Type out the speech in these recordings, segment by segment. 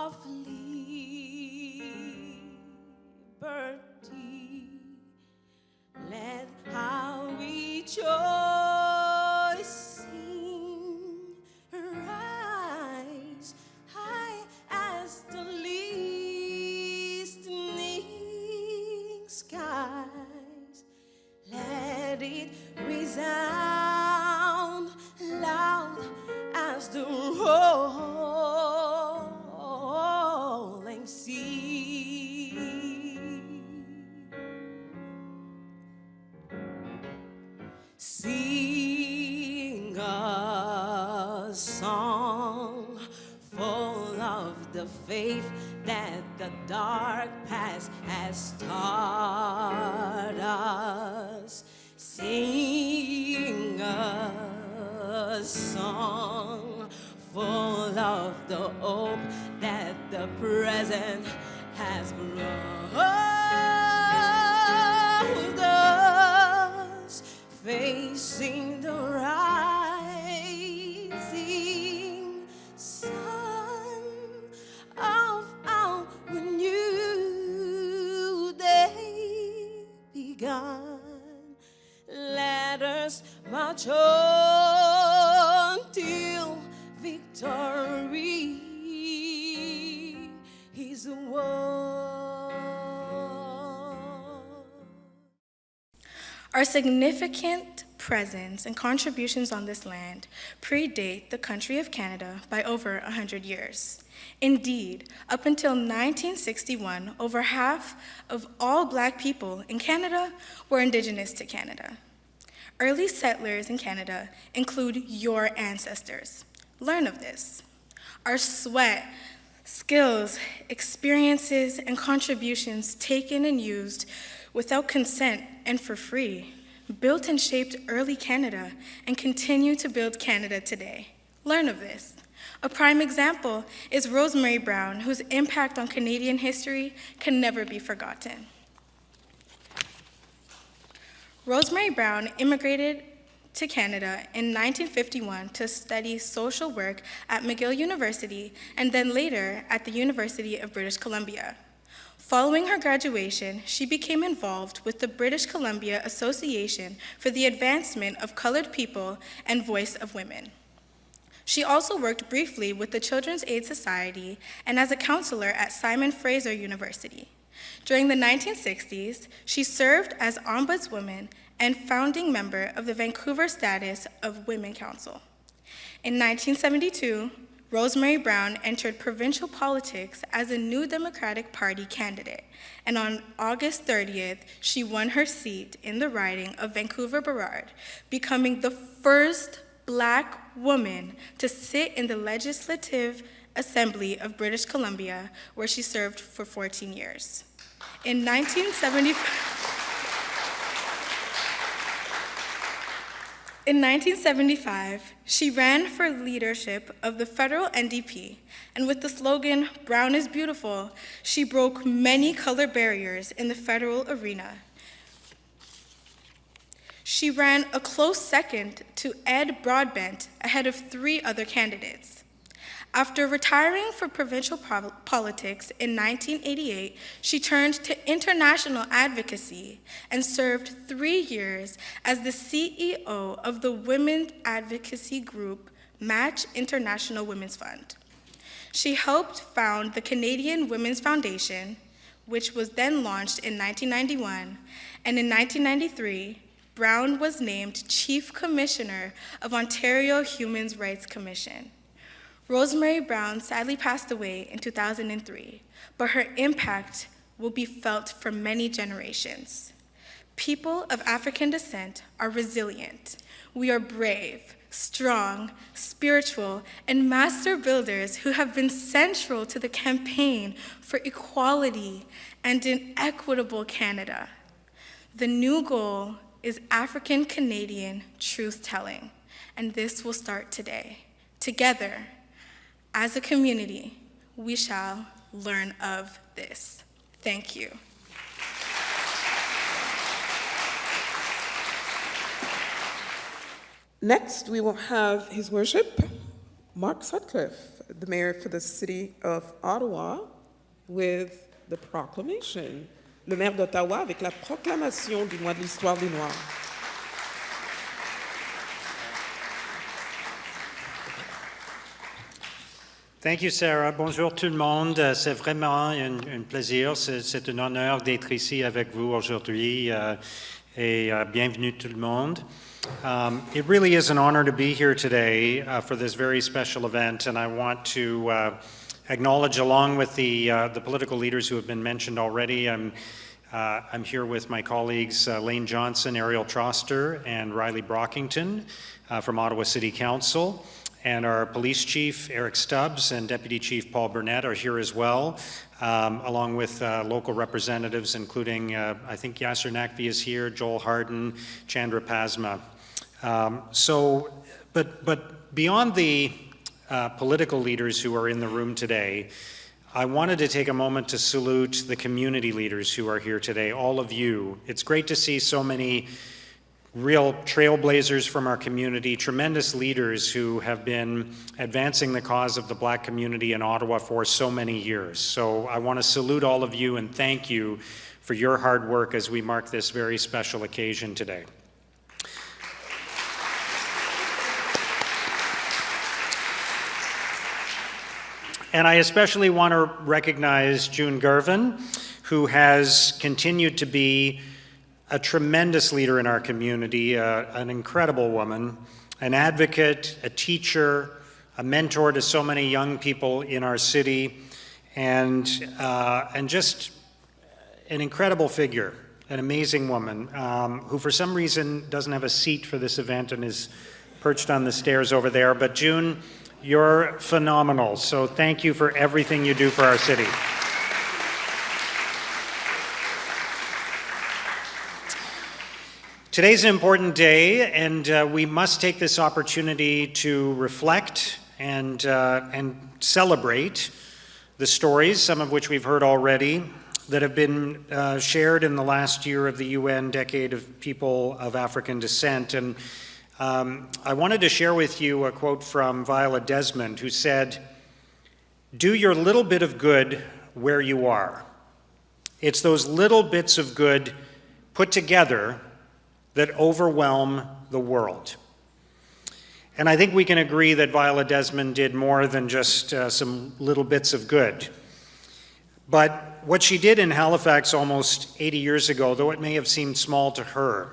of liberty. Let our rejoicing rise high as the listening skies. Let it resound loud as the rolling sea. Sing a song full of the faith that the dark past has taught us. Sing a song full of the hope that the present has brought us, facing the rising sun of our new day begun. Let us march on till victory is won. Our significant presence and contributions on this land predate the country of Canada by over 100 years. Indeed, up until 1961, over half of all Black people in Canada were Indigenous to Canada. Early settlers in Canada include your ancestors. Learn of this. Our sweat, skills, experiences, and contributions taken and used without consent and for free, built and shaped early Canada and continue to build Canada today. Learn of this. A prime example is Rosemary Brown, whose impact on Canadian history can never be forgotten. Rosemary Brown immigrated to Canada in 1951 to study social work at McGill University and then later at the University of British Columbia. Following her graduation, she became involved with the British Columbia Association for the Advancement of Colored People and Voice of Women. She also worked briefly with the Children's Aid Society and as a counselor at Simon Fraser University. During the 1960s, she served as ombudswoman and founding member of the Vancouver Status of Women Council. In 1972, Rosemary Brown entered provincial politics as a New Democratic Party candidate, and on August 30th, she won her seat in the riding of Vancouver-Burrard, becoming the first Black woman to sit in the Legislative Assembly of British Columbia, where she served for 14 years. In 1975, she ran for leadership of the federal NDP, and with the slogan, "Brown is Beautiful," she broke many color barriers in the federal arena. She ran a close second to Ed Broadbent ahead of 3 other candidates. After retiring from provincial politics in 1988, she turned to international advocacy and served 3 years as the CEO of the women's advocacy group Match International Women's Fund. She helped found the Canadian Women's Foundation, which was then launched in 1991, and in 1993, Brown was named Chief Commissioner of Ontario Human Rights Commission. Rosemary Brown sadly passed away in 2003, but her impact will be felt for many generations. People of African descent are resilient. We are brave, strong, spiritual, and master builders who have been central to the campaign for equality and an equitable Canada. The new goal is African Canadian truth-telling, and this will start today. Together, as a community, we shall learn of this. Thank you. Next, we will have His Worship, Mark Sutcliffe, the mayor for the city of Ottawa, with the proclamation. Le maire d'Ottawa avec la proclamation du mois de l'histoire des Noirs. Thank you, Sarah. Bonjour tout le monde. C'est vraiment un plaisir. C'est un honneur d'être ici avec vous aujourd'hui et bienvenue tout le monde. It really is an honor to be here today for this very special event, and I want to acknowledge, along with the political leaders who have been mentioned already, I'm here with my colleagues Lane Johnson, Ariel Troster, and Riley Brockington from Ottawa City Council. And our police chief, Eric Stubbs, and Deputy Chief Paul Burnett are here as well, along with local representatives, including, I think Yasser Naqvi is here, Joel Harden, Chandra Pasma. But beyond the political leaders who are in the room today, I wanted to take a moment to salute the community leaders who are here today, all of you. It's great to see so many real trailblazers from our community, tremendous leaders who have been advancing the cause of the Black community in Ottawa for so many years. So I want to salute all of you and thank you for your hard work as we mark this very special occasion today. And I especially want to recognize June Gervin, who has continued to be a tremendous leader in our community, an incredible woman, an advocate, a teacher, a mentor to so many young people in our city, and just an incredible figure, an amazing woman, who for some reason doesn't have a seat for this event and is perched on the stairs over there. But June, you're phenomenal, so thank you for everything you do for our city. Today's an important day, and we must take this opportunity to reflect and celebrate the stories, some of which we've heard already, that have been shared in the last year of the UN Decade of People of African Descent. And I wanted to share with you a quote from Viola Desmond, who said, "Do your little bit of good where you are. It's those little bits of good put together that overwhelm the world." And I think we can agree that Viola Desmond did more than just some little bits of good. But what she did in Halifax almost 80 years ago, though it may have seemed small to her,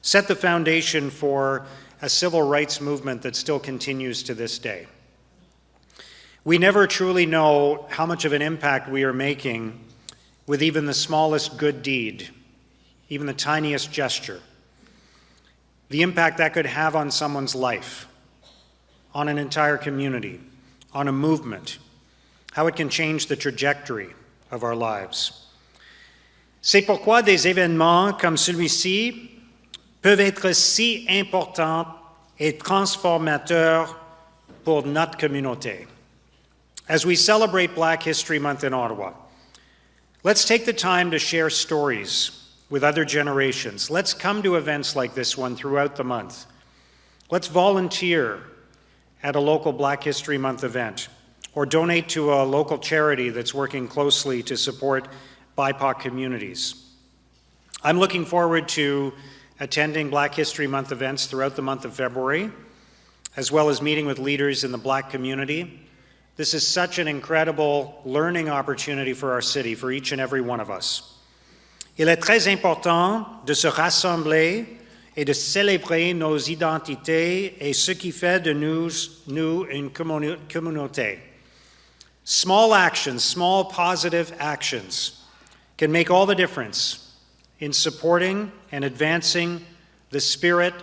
set the foundation for a civil rights movement that still continues to this day. We never truly know how much of an impact we are making with even the smallest good deed, even the tiniest gesture. The impact that could have on someone's life, on an entire community, on a movement, how it can change the trajectory of our lives. C'est pourquoi des événements comme celui-ci peuvent être si importants et transformateurs pour notre communauté. As we celebrate Black History Month in Ottawa, let's take the time to share stories with other generations. Let's come to events like this one throughout the month. Let's volunteer at a local Black History Month event or donate to a local charity that's working closely to support BIPOC communities. I'm looking forward to attending Black History Month events throughout the month of February, as well as meeting with leaders in the Black community. This is such an incredible learning opportunity for our city, for each and every one of us. Il est très important de se rassembler et de célébrer nos identités et ce qui fait de nous une communauté. Small actions, small positive actions can make all the difference in supporting and advancing the spirit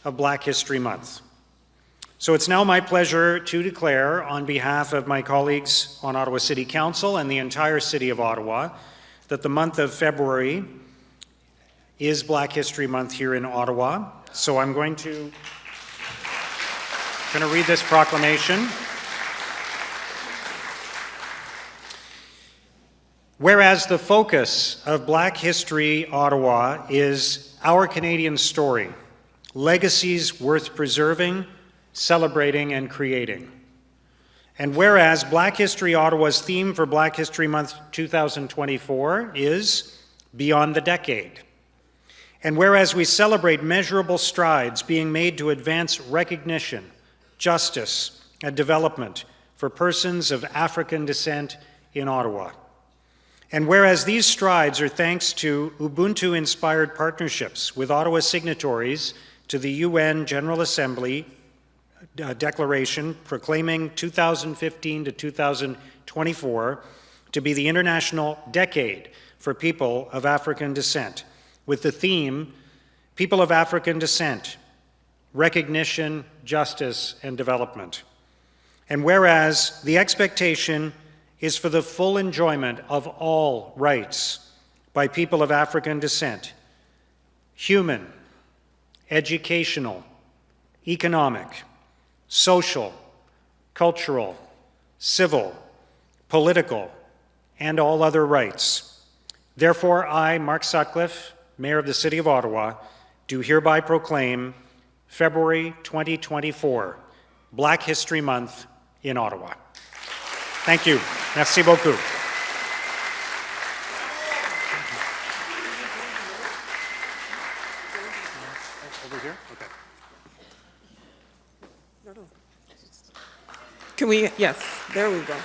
of Black History Month. So it's now my pleasure to declare, on behalf of my colleagues on Ottawa City Council and the entire city of Ottawa, that the month of February is Black History Month here in Ottawa. So I'm going to read this proclamation. Whereas the focus of Black History Ottawa is our Canadian story, legacies worth preserving, celebrating, and creating. And whereas Black History Ottawa's theme for Black History Month 2024 is Beyond the Decade. And whereas we celebrate measurable strides being made to advance recognition, justice, and development for persons of African descent in Ottawa. And whereas these strides are thanks to Ubuntu-inspired partnerships with Ottawa signatories to the UN General Assembly Declaration proclaiming 2015 to 2024 to be the International Decade for People of African Descent, with the theme, People of African Descent, Recognition, Justice, and Development. And whereas the expectation is for the full enjoyment of all rights by people of African descent, human, educational, economic, social, cultural, civil, political, and all other rights. Therefore, I, Mark Sutcliffe, Mayor of the City of Ottawa, do hereby proclaim February 2024 Black History Month in Ottawa. Thank you. Merci beaucoup. Over here? Okay. Can we, yes, there we go.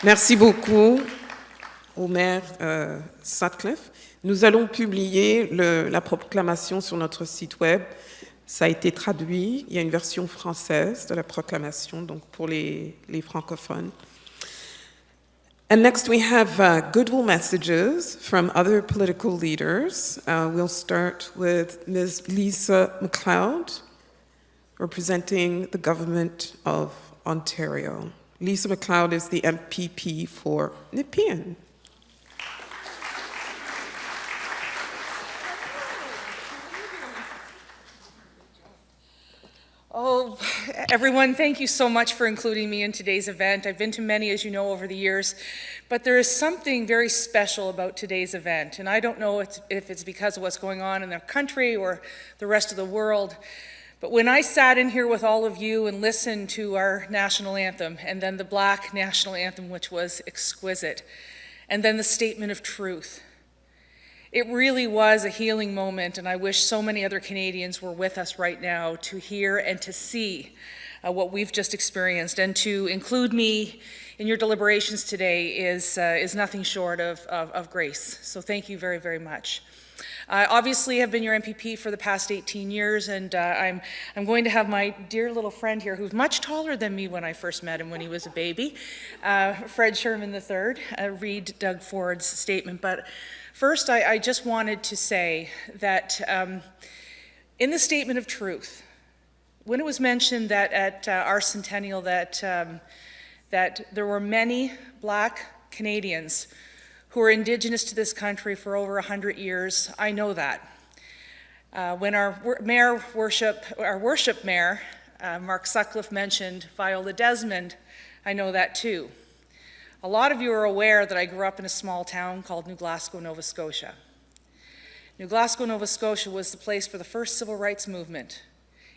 Merci beaucoup au maire Sutcliffe. Nous allons publier la proclamation sur notre site web. Ça a été traduit. Il y a une version française de la proclamation, donc pour les francophones. And next we have goodwill messages from other political leaders. We'll start with Ms. Lisa MacLeod, representing the government of Ontario. Lisa MacLeod is the MPP for Nepean. Oh, everyone, thank you so much for including me in today's event. I've been to many, as you know, over the years, but there is something very special about today's event, and I don't know if it's because of what's going on in the country or the rest of the world, but when I sat in here with all of you and listened to our national anthem, and then the Black national anthem, which was exquisite, and then the statement of truth, it really was a healing moment, and I wish so many other Canadians were with us right now to hear and to see what we've just experienced. And to include me in your deliberations today is nothing short of grace. So thank you very, very much. I obviously have been your MPP for the past 18 years, and I'm going to have my dear little friend here, who's much taller than me when I first met him when he was a baby, Fred Sherman III, read Doug Ford's statement. But first, I just wanted to say that in the statement of truth, when it was mentioned that at our centennial that there were many Black Canadians who are Indigenous to this country for over 100 years, I know that. When our worship mayor, Mark Sutcliffe, mentioned Viola Desmond, I know that too. A lot of you are aware that I grew up in a small town called New Glasgow, Nova Scotia. New Glasgow, Nova Scotia was the place for the first civil rights movement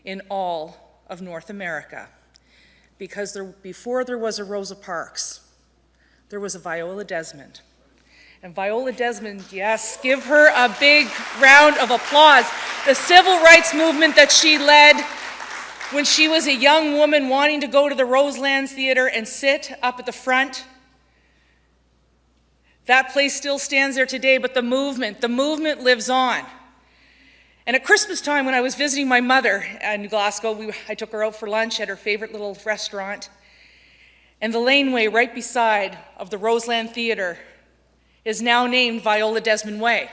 in all of North America, because before there was a Rosa Parks, there was a Viola Desmond. And Viola Desmond, yes, give her a big round of applause. The civil rights movement that she led when she was a young woman wanting to go to the Roselands Theatre and sit up at the front, that place still stands there today, but the movement lives on. And at Christmas time, when I was visiting my mother in Glasgow, I took her out for lunch at her favorite little restaurant, and the laneway right beside of the Roseland Theatre is now named Viola Desmond Way.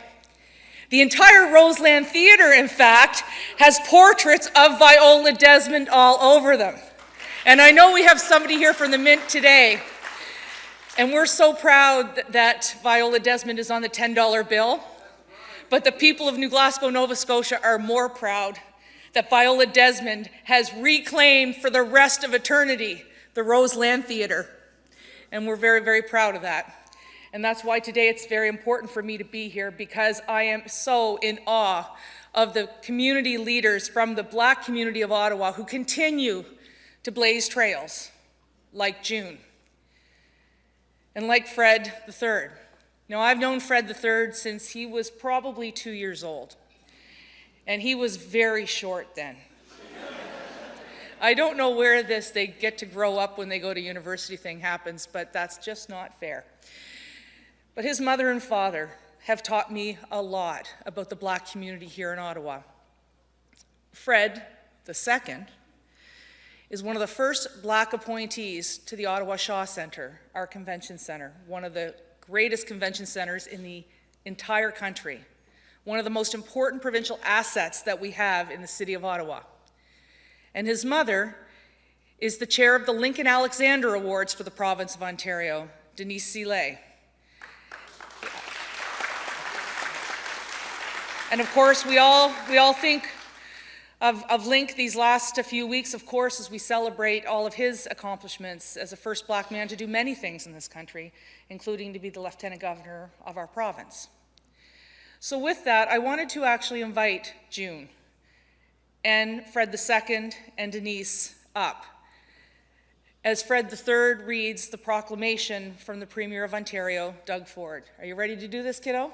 The entire Roseland Theatre, in fact, has portraits of Viola Desmond all over them. And I know we have somebody here from the Mint today. And we're so proud that Viola Desmond is on the $10 bill. But the people of New Glasgow, Nova Scotia are more proud that Viola Desmond has reclaimed for the rest of eternity the Roseland Theatre. And we're very, very proud of that. And that's why today it's very important for me to be here, because I am so in awe of the community leaders from the Black community of Ottawa who continue to blaze trails, like June, and like Fred III. Now, I've known Fred III since he was probably 2 years old, and he was very short then. I don't know where this they get to grow up when they go to university thing happens, but that's just not fair. But his mother and father have taught me a lot about the Black community here in Ottawa. Fred II is one of the first Black appointees to the Ottawa Shaw Centre, our convention centre, one of the greatest convention centers in the entire country, one of the most important provincial assets that we have in the city of Ottawa. And his mother is the chair of the Lincoln Alexander Awards for the province of Ontario, Denise Seeley. And of course, we all think of Link these last few weeks, of course, as we celebrate all of his accomplishments as a first Black man to do many things in this country, including to be the Lieutenant Governor of our province. So with that, I wanted to actually invite June and Fred II and Denise up, as Fred III reads the proclamation from the Premier of Ontario, Doug Ford. Are you ready to do this, kiddo?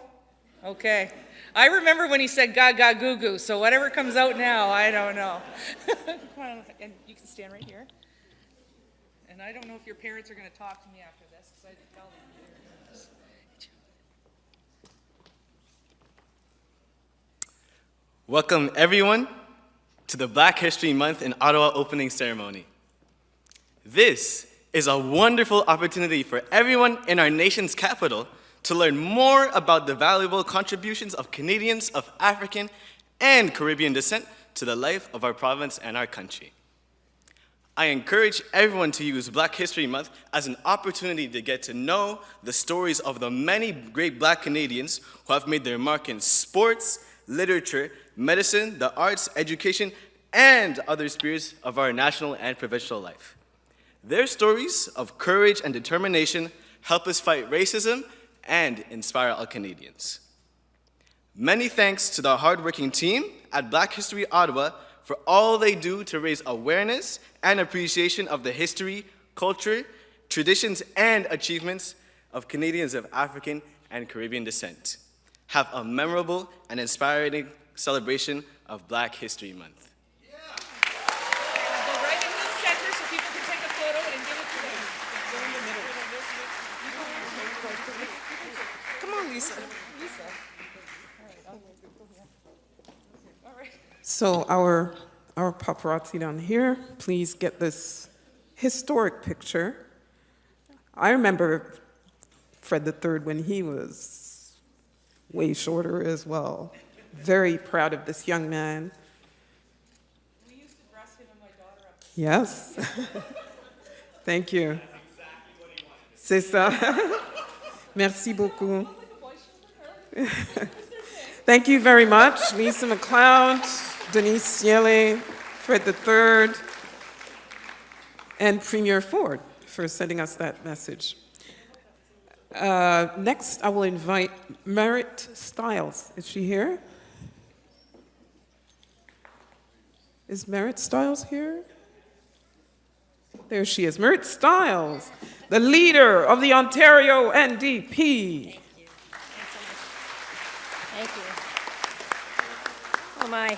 Okay. I remember when he said gaga goo goo, so whatever comes out now, I don't know. Come on, and you can stand right here. And I don't know if your parents are going to talk to me after this, because I didn't tell them. Welcome, everyone, to the Black History Month in Ottawa opening ceremony. This is a wonderful opportunity for everyone in our nation's capital to learn more about the valuable contributions of Canadians of African and Caribbean descent to the life of our province and our country. I encourage everyone to use Black History Month as an opportunity to get to know the stories of the many great Black Canadians who have made their mark in sports, literature, medicine, the arts, education, and other spheres of our national and provincial life. Their stories of courage and determination help us fight racism and inspire all Canadians. Many thanks to the hardworking team at Black History Ottawa for all they do to raise awareness and appreciation of the history, culture, traditions, and achievements of Canadians of African and Caribbean descent. Have a memorable and inspiring celebration of Black History Month. Go right into the center so people can take a photo and give it to them. Go in the middle. Come on, Lisa. Lisa. All right, I'll go here. All right. So our paparazzi down here, please get this historic picture. I remember Fred III when he was way shorter as well. Very proud of this young man. We used to dress him and my daughter up. Yes. Thank you. C'est ça. Merci beaucoup. Thank you very much, Lisa McLeod, Denise Seeley, Fred III, and Premier Ford for sending us that message. Next, I will invite Merit Stiles. Is she here? Is Merit Stiles here? There she is. Merit Stiles, the leader of the Ontario NDP. Thank you. Oh my.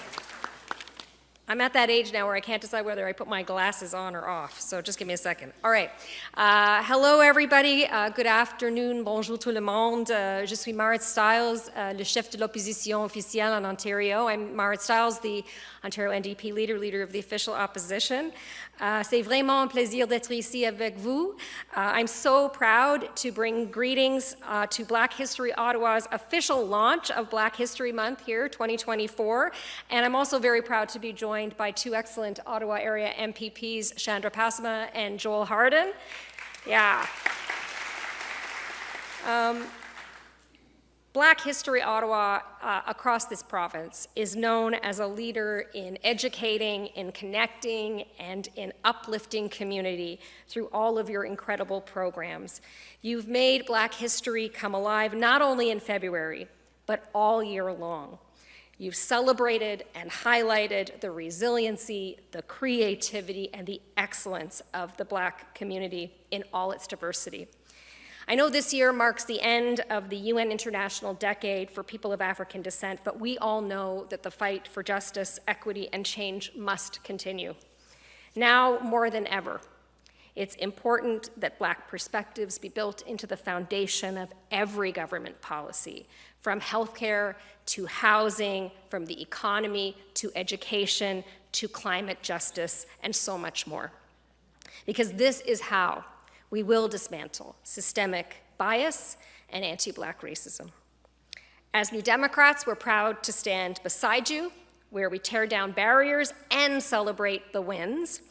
I'm at that age now where I can't decide whether I put my glasses on or off, so just give me a second. All right. Hello, everybody. Good afternoon. Bonjour tout le monde. Je suis Marit Stiles, le chef de l'opposition officielle en Ontario. I'm Marit Stiles, the Ontario NDP leader of the official opposition. C'est vraiment un plaisir d'être ici avec vous. I'm so proud to bring greetings to Black History Ottawa's official launch of Black History Month here, 2024. And I'm also very proud to be joined by two excellent Ottawa area MPPs, Chandra Pasma and Joel Harden. Yeah. Black History Ottawa, across this province, is known as a leader in educating, in connecting, and in uplifting community through all of your incredible programs. You've made Black history come alive not only in February, but all year long. You've celebrated and highlighted the resiliency, the creativity, and the excellence of the Black community in all its diversity. I know this year marks the end of the UN International Decade for People of African Descent, but we all know that the fight for justice, equity, and change must continue. Now more than ever, it's important that Black perspectives be built into the foundation of every government policy, from healthcare to housing, from the economy to education to climate justice, and so much more. Because this is how we will dismantle systemic bias and anti-Black racism. As New Democrats, we're proud to stand beside you, where we tear down barriers and celebrate the wins.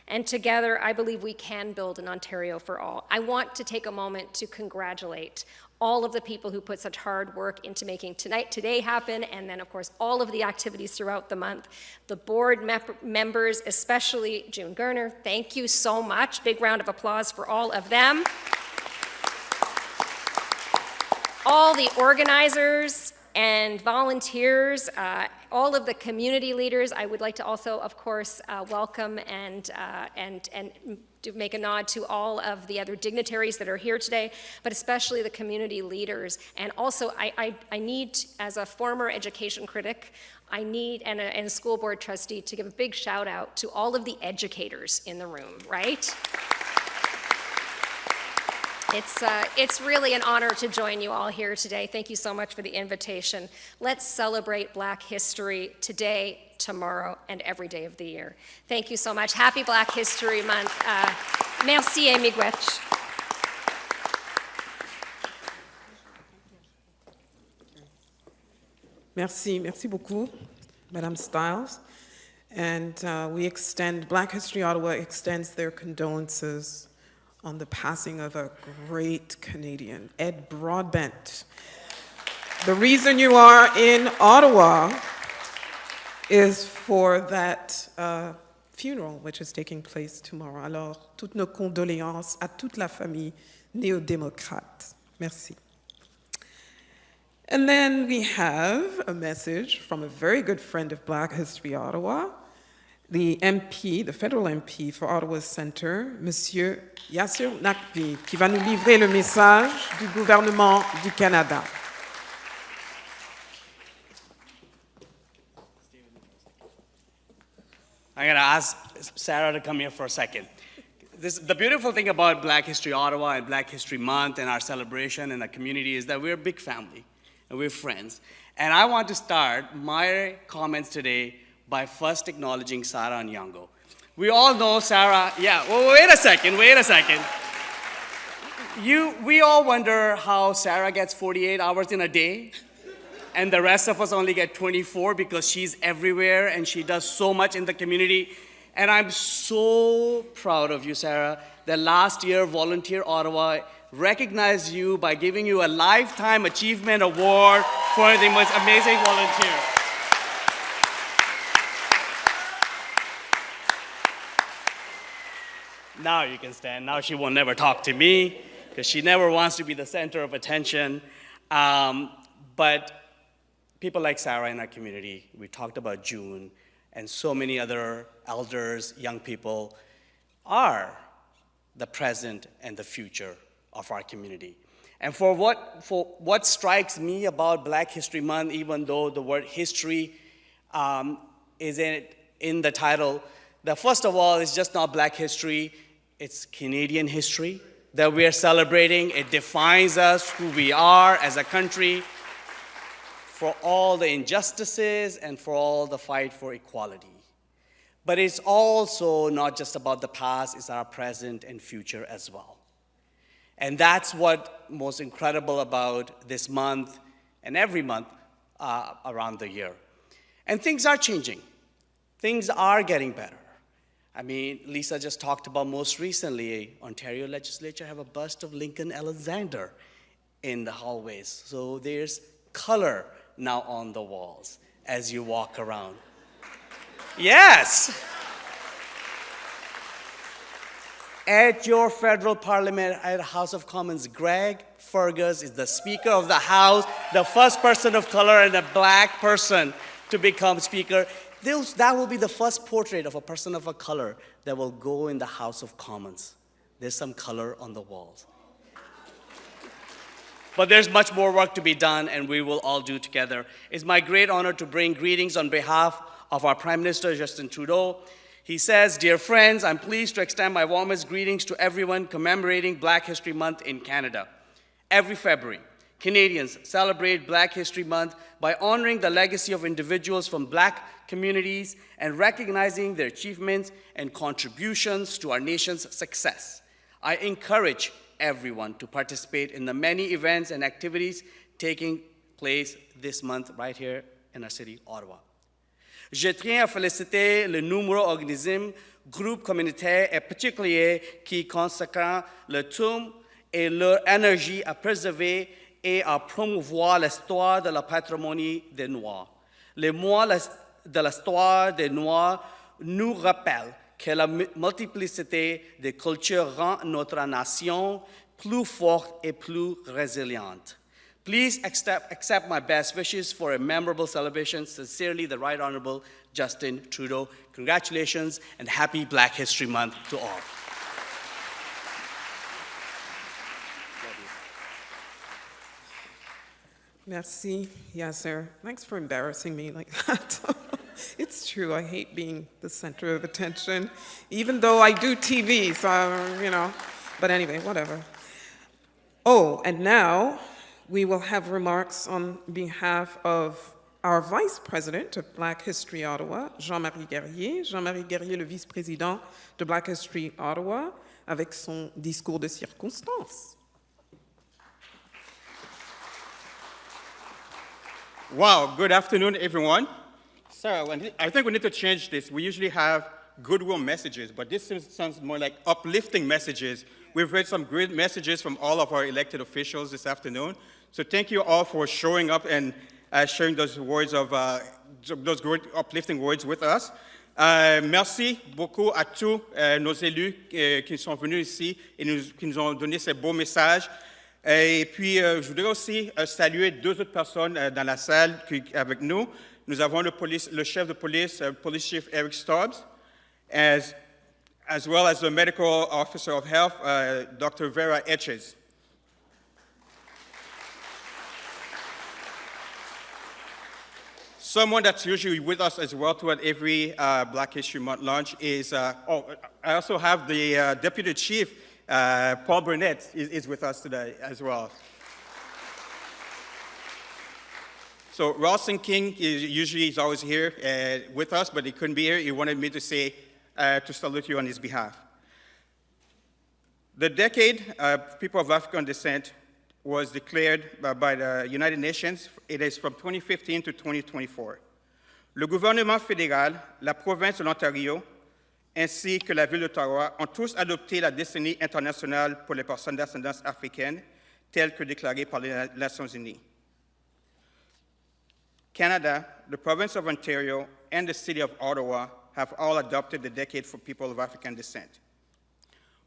And together, I believe we can build an Ontario for all. I want to take a moment to congratulate all of the people who put such hard work into making today happen, and then, of course, all of the activities throughout the month. The board members, especially June Gerner, thank you so much. Big round of applause for all of them. All the organizers and volunteers, all of the community leaders. I would like to also, of course, welcome and to make a nod to all of the other dignitaries that are here today, but especially the community leaders. And also, I need, as a former education critic, I need, and a school board trustee, to give a big shout out to all of the educators in the room, right? It's really an honor to join you all here today. Thank you so much for the invitation. Let's celebrate Black history today, tomorrow, and every day of the year. Thank you so much. Happy Black History Month. Merci et miigwech. Merci beaucoup, Madame Stiles. And Black History Ottawa extends their condolences on the passing of a great Canadian, Ed Broadbent. The reason you are in Ottawa is for that funeral, which is taking place tomorrow. Alors, toutes nos condoléances à toute la famille néo-démocrate. Merci. And then we have a message from a very good friend of Black History Ottawa, the MP, the federal MP for Ottawa Centre, Monsieur Yassir Naqvi, qui va nous livrer le message du gouvernement du Canada. I'm going to ask Sarah to come here for a second. The beautiful thing about Black History Ottawa and Black History Month and our celebration and our community is that we're a big family and we're friends. And I want to start my comments today by first acknowledging Sarah Nyong'o. We all know Sarah, well, wait a second. We all wonder how Sarah gets 48 hours in a day, and the rest of us only get 24 because she's everywhere and she does so much in the community. And I'm so proud of you, Sarah, that last year Volunteer Ottawa recognized you by giving you a Lifetime Achievement Award for the most amazing volunteer. Now you can stand. Now she will never talk to me because she never wants to be the center of attention. But people like Sarah in our community, we talked about June, and so many other elders, young people, are the present and the future of our community. And for what strikes me about Black History Month, even though the word history is in the title, that first of all, it's just not Black history, it's Canadian history that we are celebrating. It defines us, who we are as a country, for all the injustices and for all the fight for equality. But it's also not just about the past, it's our present and future as well. And that's what most incredible about this month and every month around the year. And things are changing. Things are getting better. I mean, Lisa just talked about most recently, Ontario legislature have a bust of Lincoln Alexander in the hallways. So there's color now on the walls as you walk around. Yes! At your federal parliament, at House of Commons, Greg Fergus is the Speaker of the House, the first person of color and a black person to become Speaker. That will be the first portrait of a person of a color that will go in the House of Commons. There's some color on the walls. But there's much more work to be done, and we will all do together. It's my great honor to bring greetings on behalf of our Prime Minister, Justin Trudeau. He says, "Dear friends, I'm pleased to extend my warmest greetings to everyone commemorating Black History Month in Canada. Every February, Canadians celebrate Black History Month by honoring the legacy of individuals from Black communities and recognizing their achievements and contributions to our nation's success. I encourage everyone to participate in the many events and activities taking place this month right here in our city, Ottawa. Je tiens à féliciter le nombreux organismes, groupes communautaires et particuliers qui consacrent leur temps et leur énergie à préserver et à promouvoir l'histoire de la patrimoine des Noirs. Le mois de l'histoire des Noirs nous rappelle que la multiplicité des cultures rend notre nation plus forte et plus résiliente. Please accept my best wishes for a memorable celebration. Sincerely, the Right Honorable Justin Trudeau. Congratulations and happy Black History Month to all. Merci, Yasser. Thanks for embarrassing me like that. It's true, I hate being the center of attention, even though I do TV, so, you know, but anyway, whatever. Oh, and now we will have remarks on behalf of our Vice President of Black History Ottawa, Jean-Marie Guerrier. Jean-Marie Guerrier, le vice-président de Black History Ottawa, avec son discours de circonstance. Wow, good afternoon, everyone. So I think we need to change this. We usually have goodwill messages, but this sounds more like uplifting messages. We've heard some great messages from all of our elected officials this afternoon. So thank you all for showing up and sharing those words of those great uplifting words with us. Merci beaucoup à tous nos élus qui sont venus ici et qui nous ont donné ces beaux messages. Et puis, je voudrais aussi saluer deux autres personnes dans la salle avec nous. Nous avons le chef de police, Police Chief Eric Stubbs, as well as the medical officer of health, Dr. Vera Etches. Someone that's usually with us as well throughout every Black History Month launch is, I also have the Deputy Chief, Paul Burnett is with us today as well. So Rawson King is always here with us, but he couldn't be here. He wanted me to say, to salute you on his behalf. The decade of people of African descent was declared by the United Nations. It is from 2015 to 2024. Le gouvernement fédéral, la province de l'Ontario, ainsi que la ville d'Ottawa ont tous adopté la décennie internationale pour les personnes d'ascendance africaine, telle que déclarée par les Nations Unies. Canada, the province of Ontario, and the city of Ottawa have all adopted the decade for people of African descent.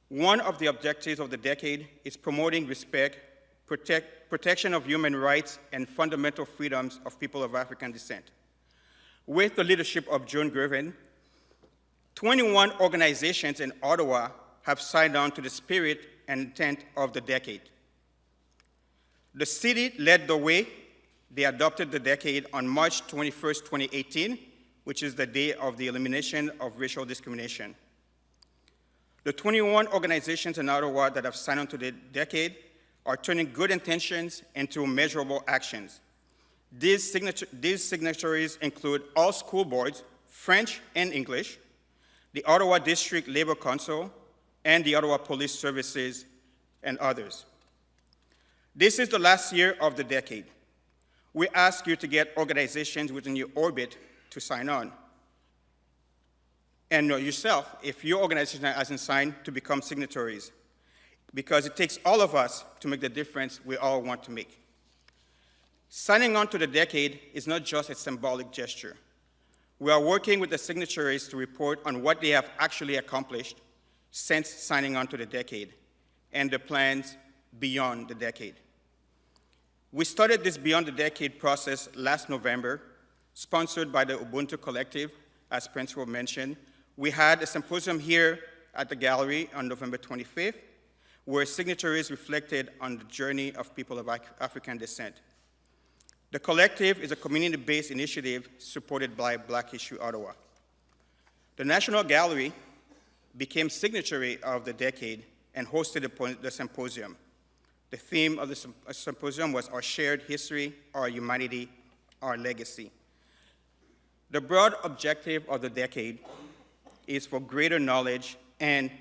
One of the objectives of the decade is promoting respect, protection of human rights, and fundamental freedoms of people of African descent. With the leadership of Joan Gervin, 21 organizations in Ottawa have signed on to the spirit and intent of the decade. The city led the way. They adopted the decade on March 21st, 2018, which is the day of the elimination of racial discrimination. The 21 organizations in Ottawa that have signed on to the decade are turning good intentions into measurable actions. These signatories include all school boards, French and English, the Ottawa District Labor Council, and the Ottawa Police Services, and others. This is the last year of the decade. We ask you to get organizations within your orbit to sign on. And yourself, if your organization hasn't signed, to become signatories. because it takes all of us to make the difference we all want to make. Signing on to the decade is not just a symbolic gesture. We are working with the signatories to report on what they have actually accomplished since signing on to the decade and the plans beyond the decade. We started this Beyond the Decade process last November, sponsored by the Ubuntu Collective, as Principal mentioned. We had a symposium here at the gallery on November 25th, where signatories reflected on the journey of people of African descent. The collective is a community-based initiative supported by Black History Ottawa. The National Gallery became signatory of the decade and hosted the symposium. The theme of the symposium was Our Shared History, Our Humanity, Our Legacy. The broad objective of the decade is for greater knowledge and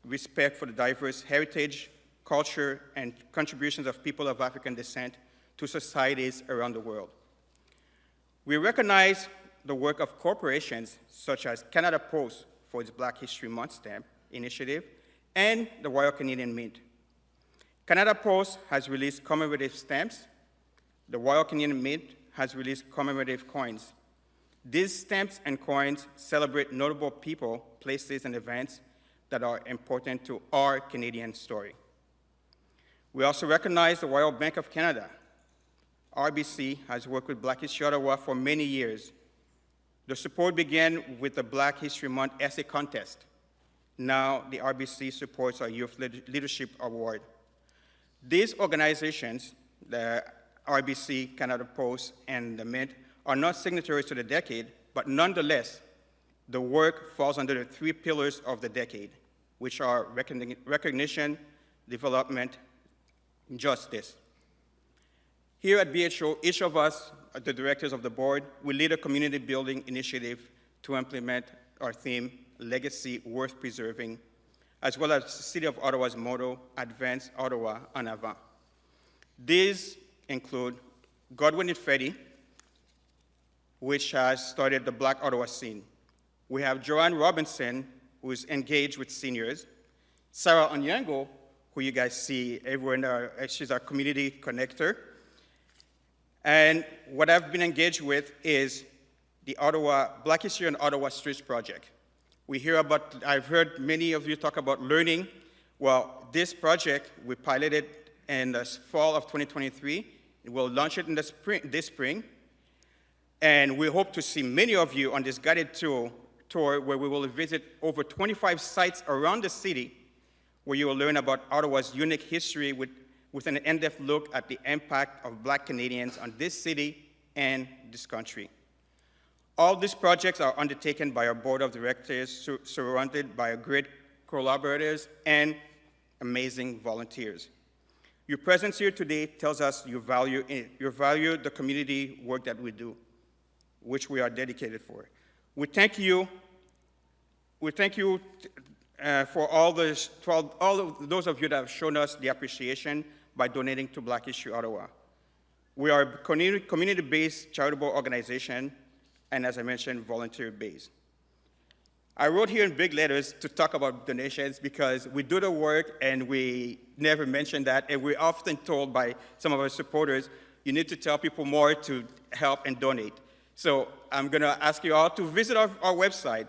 respect for the diverse heritage, culture, and contributions of people of African descent to societies around the world. We recognize the work of corporations such as Canada Post for its Black History Month stamp initiative and the Royal Canadian Mint. Canada Post has released commemorative stamps. The Royal Canadian Mint has released commemorative coins. These stamps and coins celebrate notable people, places, and events that are important to our Canadian story. We also recognize the Royal Bank of Canada. RBC has worked with Black History Ottawa for many years. The support began with the Black History Month essay contest. Now the RBC supports our Youth Leadership Award. These organizations, the RBC, Canada Post, and the Mint, are not signatories to the decade, but nonetheless, the work falls under the three pillars of the decade, which are recognition, development, and justice. Here at BHO, each of us, the directors of the board, will lead a community building initiative to implement our theme, Legacy Worth Preserving, as well as the City of Ottawa's motto, Advance Ottawa en Avant. These include Godwin Ifedi, which has started the Black Ottawa scene. We have Joanne Robinson, who is engaged with seniors. Sarah Onyango, who you guys see everywhere, she's our community connector. And what I've been engaged with is the Black History on Ottawa Streets project. I've heard many of you talk about learning. Well, this project, we piloted in the fall of 2023. We'll launch it in this spring. And we hope to see many of you on this guided tour where we will visit over 25 sites around the city where you will learn about Ottawa's unique history with an in-depth look at the impact of Black Canadians on this city and this country. All these projects are undertaken by our board of directors, surrounded by great collaborators and amazing volunteers. Your presence here today tells us you value the community work that we do, which we are dedicated for. We thank you for all of those of you that have shown us the appreciation by donating to Black History Ottawa. We are a community-based charitable organization, and as I mentioned, volunteer-based. I wrote here in big letters to talk about donations because we do the work and we never mention that, and we're often told by some of our supporters, you need to tell people more to help and donate. So I'm gonna ask you all to visit our website,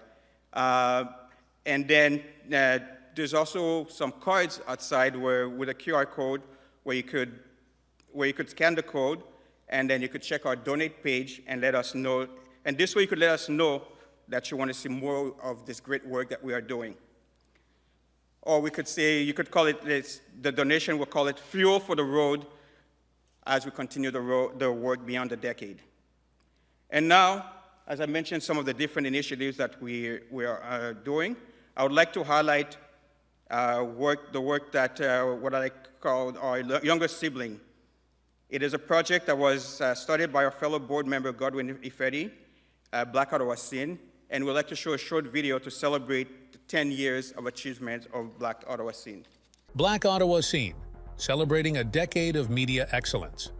and then there's also some cards outside with a QR code where you could scan the code, and then you could check our donate page and let us know. And this way you could let us know that you want to see more of this great work that we are doing. Or we could say, you could call it the donation, we'll call it fuel for the road as we continue the work beyond the decade. And now, as I mentioned, some of the different initiatives that we are doing, I would like to highlight the work that what I call our younger sibling. It is a project that was started by our fellow board member, Godwin Ifedi, Black Ottawa Scene, and we'd like to show a short video to celebrate the 10 years of achievement of Black Ottawa Scene. Black Ottawa Scene, celebrating a decade of media excellence.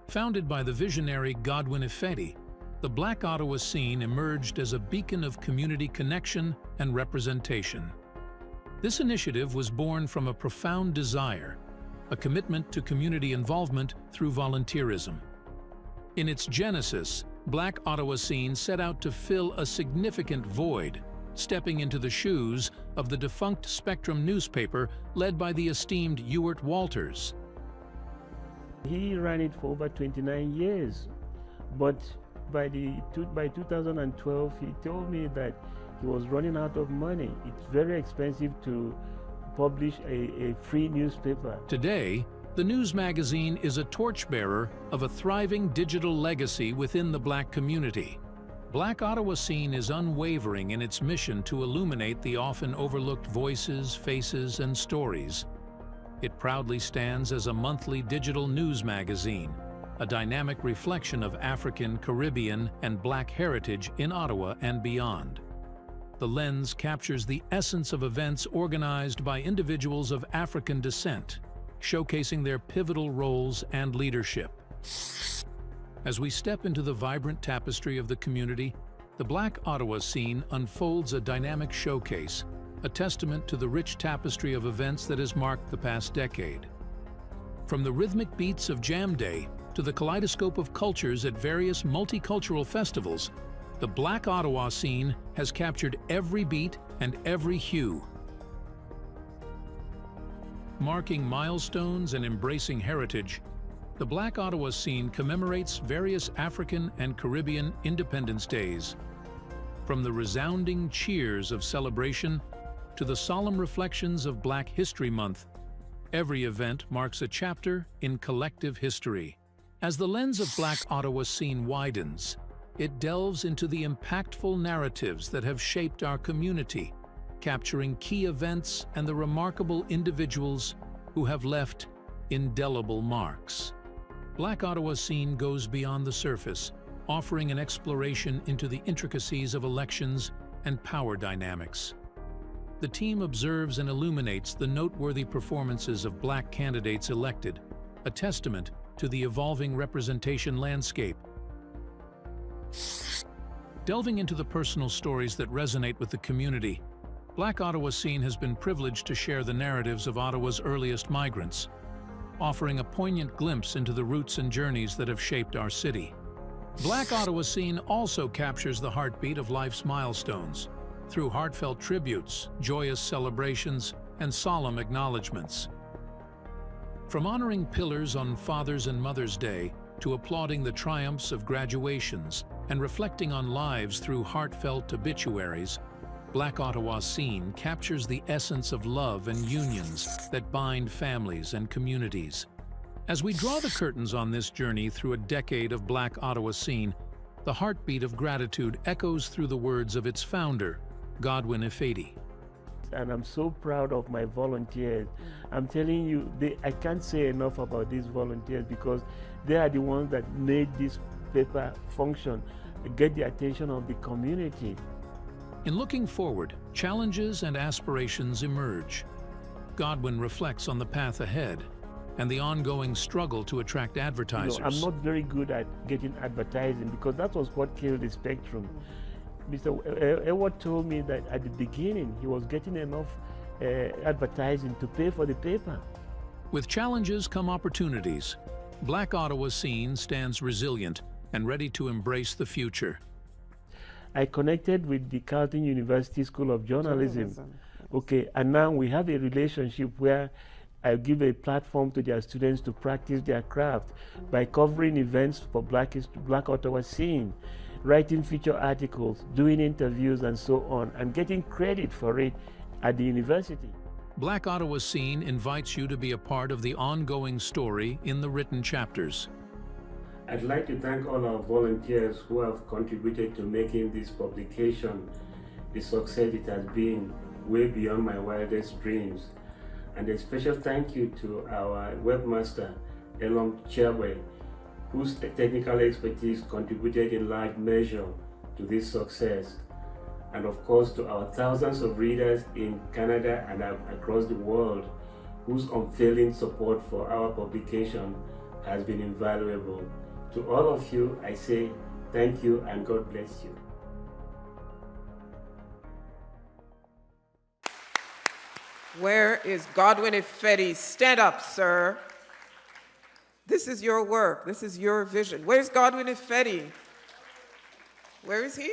Founded by the visionary Godwin Ifedi, the Black Ottawa Scene emerged as a beacon of community connection and representation. This initiative was born from a profound desire, a commitment to community involvement through volunteerism. In its genesis, Black Ottawa Scene set out to fill a significant void, stepping into the shoes of the defunct Spectrum newspaper led by the esteemed Ewart Walters. He ran it for over 29 years, but by 2012 he told me that he was running out of money. It's very expensive to publish a free newspaper. Today, the news magazine is a torchbearer of a thriving digital legacy within the Black community. Black Ottawa Scene is unwavering in its mission to illuminate the often overlooked voices, faces, and stories. It proudly stands as a monthly digital news magazine, a dynamic reflection of African, Caribbean, and Black heritage in Ottawa and beyond. The lens captures the essence of events organized by individuals of African descent, showcasing their pivotal roles and leadership. As we step into the vibrant tapestry of the community, the Black Ottawa Scene unfolds a dynamic showcase, a testament to the rich tapestry of events that has marked the past decade. From the rhythmic beats of Jam Day to the kaleidoscope of cultures at various multicultural festivals, the Black Ottawa Scene has captured every beat and every hue. Marking milestones and embracing heritage, the Black Ottawa Scene commemorates various African and Caribbean Independence Days. From the resounding cheers of celebration to the solemn reflections of Black History Month, every event marks a chapter in collective history. As the lens of Black Ottawa Scene widens, it delves into the impactful narratives that have shaped our community, capturing key events and the remarkable individuals who have left indelible marks. Black Ottawa Scene goes beyond the surface, offering an exploration into the intricacies of elections and power dynamics. The team observes and illuminates the noteworthy performances of Black candidates elected, a testament to the evolving representation landscape. Delving into the personal stories that resonate with the community, Black Ottawa Scene has been privileged to share the narratives of Ottawa's earliest migrants, offering a poignant glimpse into the roots and journeys that have shaped our city. Black Ottawa Scene also captures the heartbeat of life's milestones through heartfelt tributes, joyous celebrations, and solemn acknowledgments. From honoring pillars on Father's and Mother's Day to applauding the triumphs of graduations and reflecting on lives through heartfelt obituaries, Black Ottawa Scene captures the essence of love and unions that bind families and communities. As we draw the curtains on this journey through a decade of Black Ottawa Scene, the heartbeat of gratitude echoes through the words of its founder, Godwin Ifedi. And I'm so proud of my volunteers. I'm telling you, I can't say enough about these volunteers because they are the ones that made this paper function, get the attention of the community. In looking forward, challenges and aspirations emerge. Godwin reflects on the path ahead and the ongoing struggle to attract advertisers. I'm not very good at getting advertising because that was what killed the Spectrum. Mr. Edward told me that at the beginning he was getting enough advertising to pay for the paper. With challenges come opportunities. Black Ottawa Scene stands resilient and ready to embrace the future. I connected with the Carleton University School of Journalism. Okay, and now we have a relationship where I give a platform to their students to practice their craft by covering events for Black Ottawa Scene, writing feature articles, doing interviews and so on, and getting credit for it at the university. Black Ottawa Scene invites you to be a part of the ongoing story in the written chapters. I'd like to thank all our volunteers who have contributed to making this publication the success it has been, way beyond my wildest dreams. And a special thank you to our webmaster, Elon Cherwe, whose technical expertise contributed in large measure to this success. And of course to our thousands of readers in Canada and across the world, whose unfailing support for our publication has been invaluable. To all of you, I say thank you and God bless you. Where is Godwin Ifedi? Stand up, sir. This is your work. This is your vision. Where's Godwin Ifedi? Where is he?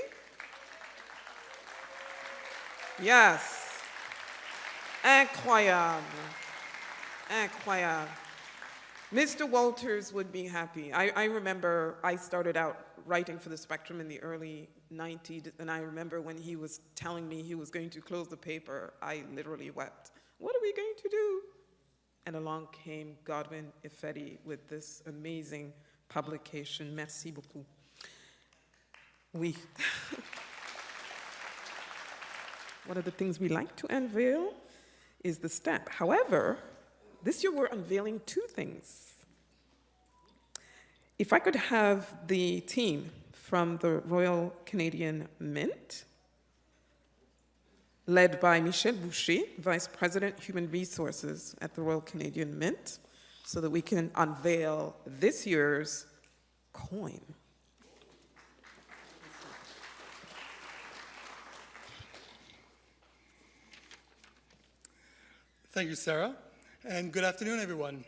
Yes. Incroyable. Incroyable. Mr. Walters would be happy. I remember I started out writing for the Spectrum in the early 90s, and I remember when he was telling me he was going to close the paper, I literally wept. What are we going to do? And along came Godwin Ifedi with this amazing publication. Merci beaucoup. Oui. One of the things we like to unveil is the stamp. However, this year we're unveiling two things. If I could have the team from the Royal Canadian Mint, led by Michel Boucher, Vice President, Human Resources at the Royal Canadian Mint, so that we can unveil this year's coin. Thank you, Sarah, and good afternoon, everyone.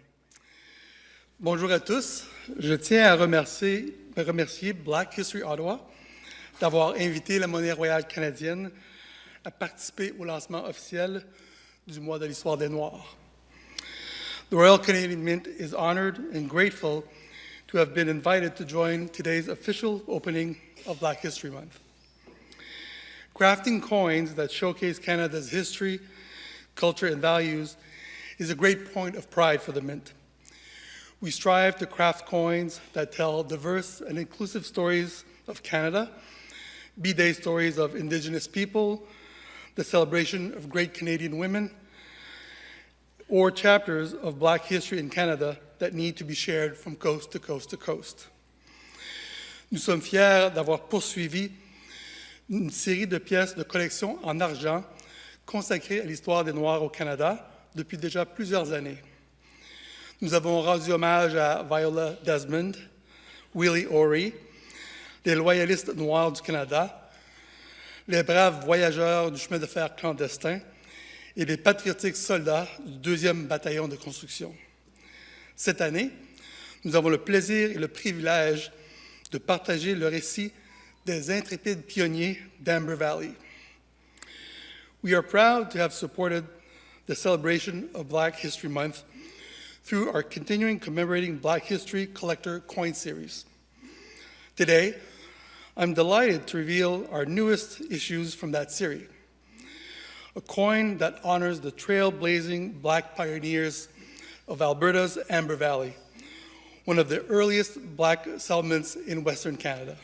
Bonjour à tous. Je tiens à remercier Black History Ottawa d'avoir invité la Monnaie royale canadienne à participer au lancement officiel du mois de l'histoire des Noirs. The Royal Canadian Mint is honored and grateful to have been invited to join today's official opening of Black History Month. Crafting coins that showcase Canada's history, culture, and values is a great point of pride for the Mint. We strive to craft coins that tell diverse and inclusive stories of Canada, be they stories of Indigenous people, the celebration of great Canadian women, or chapters of Black history in Canada that need to be shared from coast to coast to coast. Nous sommes fiers d'avoir poursuivi une série de pièces de collection en argent consacrées à l'histoire des Noirs au Canada depuis déjà plusieurs années. Nous avons rendu hommage à Viola Desmond, Willie O'Ree, les loyalistes noirs du Canada, les braves voyageurs du chemin de fer clandestin et les patriotiques soldats du 2e bataillon de construction. Cette année, nous avons le plaisir et le privilège de partager le récit des intrépides pionniers d'Amber Valley. We are proud to have supported the celebration of Black History Month through our continuing commemorating Black History Collector Coin Series. Today, I'm delighted to reveal our newest issues from that series, a coin that honors the trailblazing Black pioneers of Alberta's Amber Valley, one of the earliest Black settlements in Western Canada.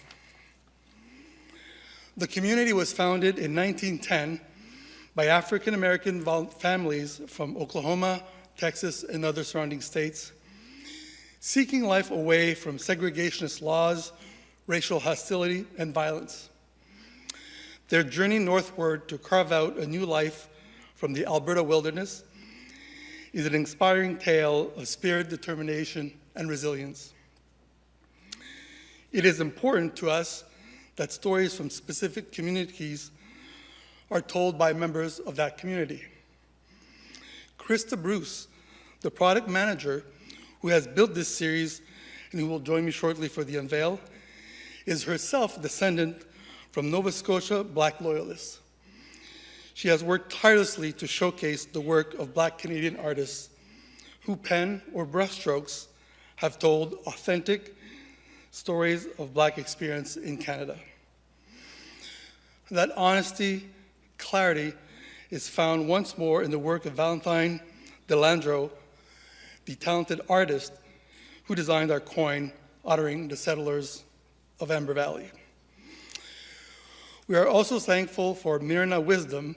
The community was founded in 1910 by African-American families from Oklahoma, Texas, and other surrounding states, seeking life away from segregationist laws, racial hostility, and violence. Their journey northward to carve out a new life from the Alberta wilderness is an inspiring tale of spirit, determination, and resilience. It is important to us that stories from specific communities are told by members of that community. Krista Bruce, the product manager who has built this series and who will join me shortly for the unveil, is herself a descendant from Nova Scotia Black loyalists. She has worked tirelessly to showcase the work of Black Canadian artists who pen or brushstrokes have told authentic stories of Black experience in Canada. That honesty, clarity is found once more in the work of Valentine Delandro, the talented artist who designed our coin honoring the settlers of Amber Valley. We are also thankful for Myrna Wisdom,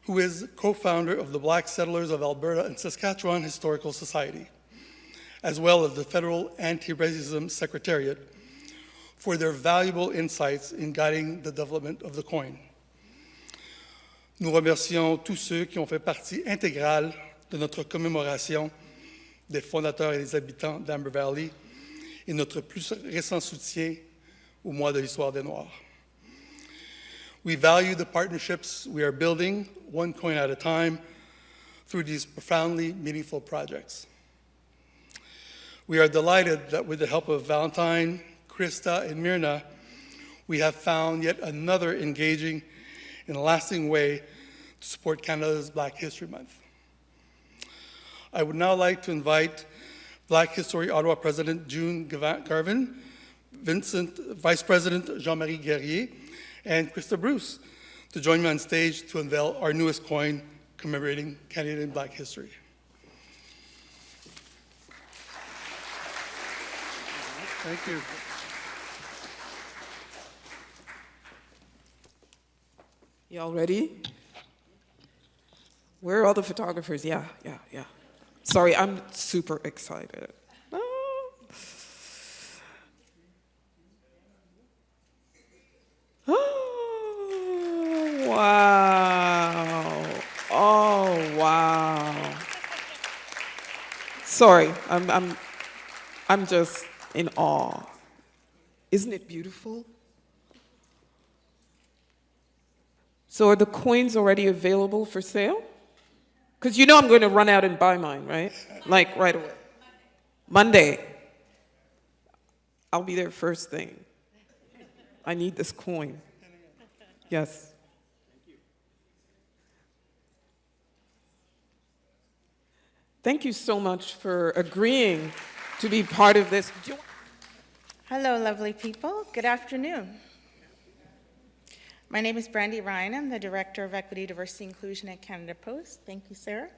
who is co-founder of the Black Settlers of Alberta and Saskatchewan Historical Society, as well as the Federal Anti-Racism Secretariat, for their valuable insights in guiding the development of the coin. Nous remercions tous ceux qui ont fait partie intégrale de notre commémoration des fondateurs et des habitants d'Amber Valley et notre plus récent soutien au mois de l'histoire des Noirs. We value the partnerships we are building, one coin at a time, through these profoundly meaningful projects. We are delighted that with the help of Valentine, Krista, and Myrna, we have found yet another engaging and lasting way to support Canada's Black History Month. I would now like to invite Black History Ottawa President June Garvin, Vice President Jean-Marie Guerrier, and Krista Bruce to join me on stage to unveil our newest coin commemorating Canadian Black history. Thank you. Y'all ready? Where are all the photographers? Yeah. Sorry, I'm super excited. Oh, wow. Oh, wow. Sorry, I'm just in awe. Isn't it beautiful? So are the coins already available for sale? Because you know I'm going to run out and buy mine, right? Like right away. Monday. I'll be there first thing. I need this coin. Yes. Thank you so much for agreeing to be part of this. Hello, lovely people. Good afternoon. My name is Brandy Ryan. I'm the Director of Equity, Diversity, Inclusion at Canada Post. Thank you, Sarah.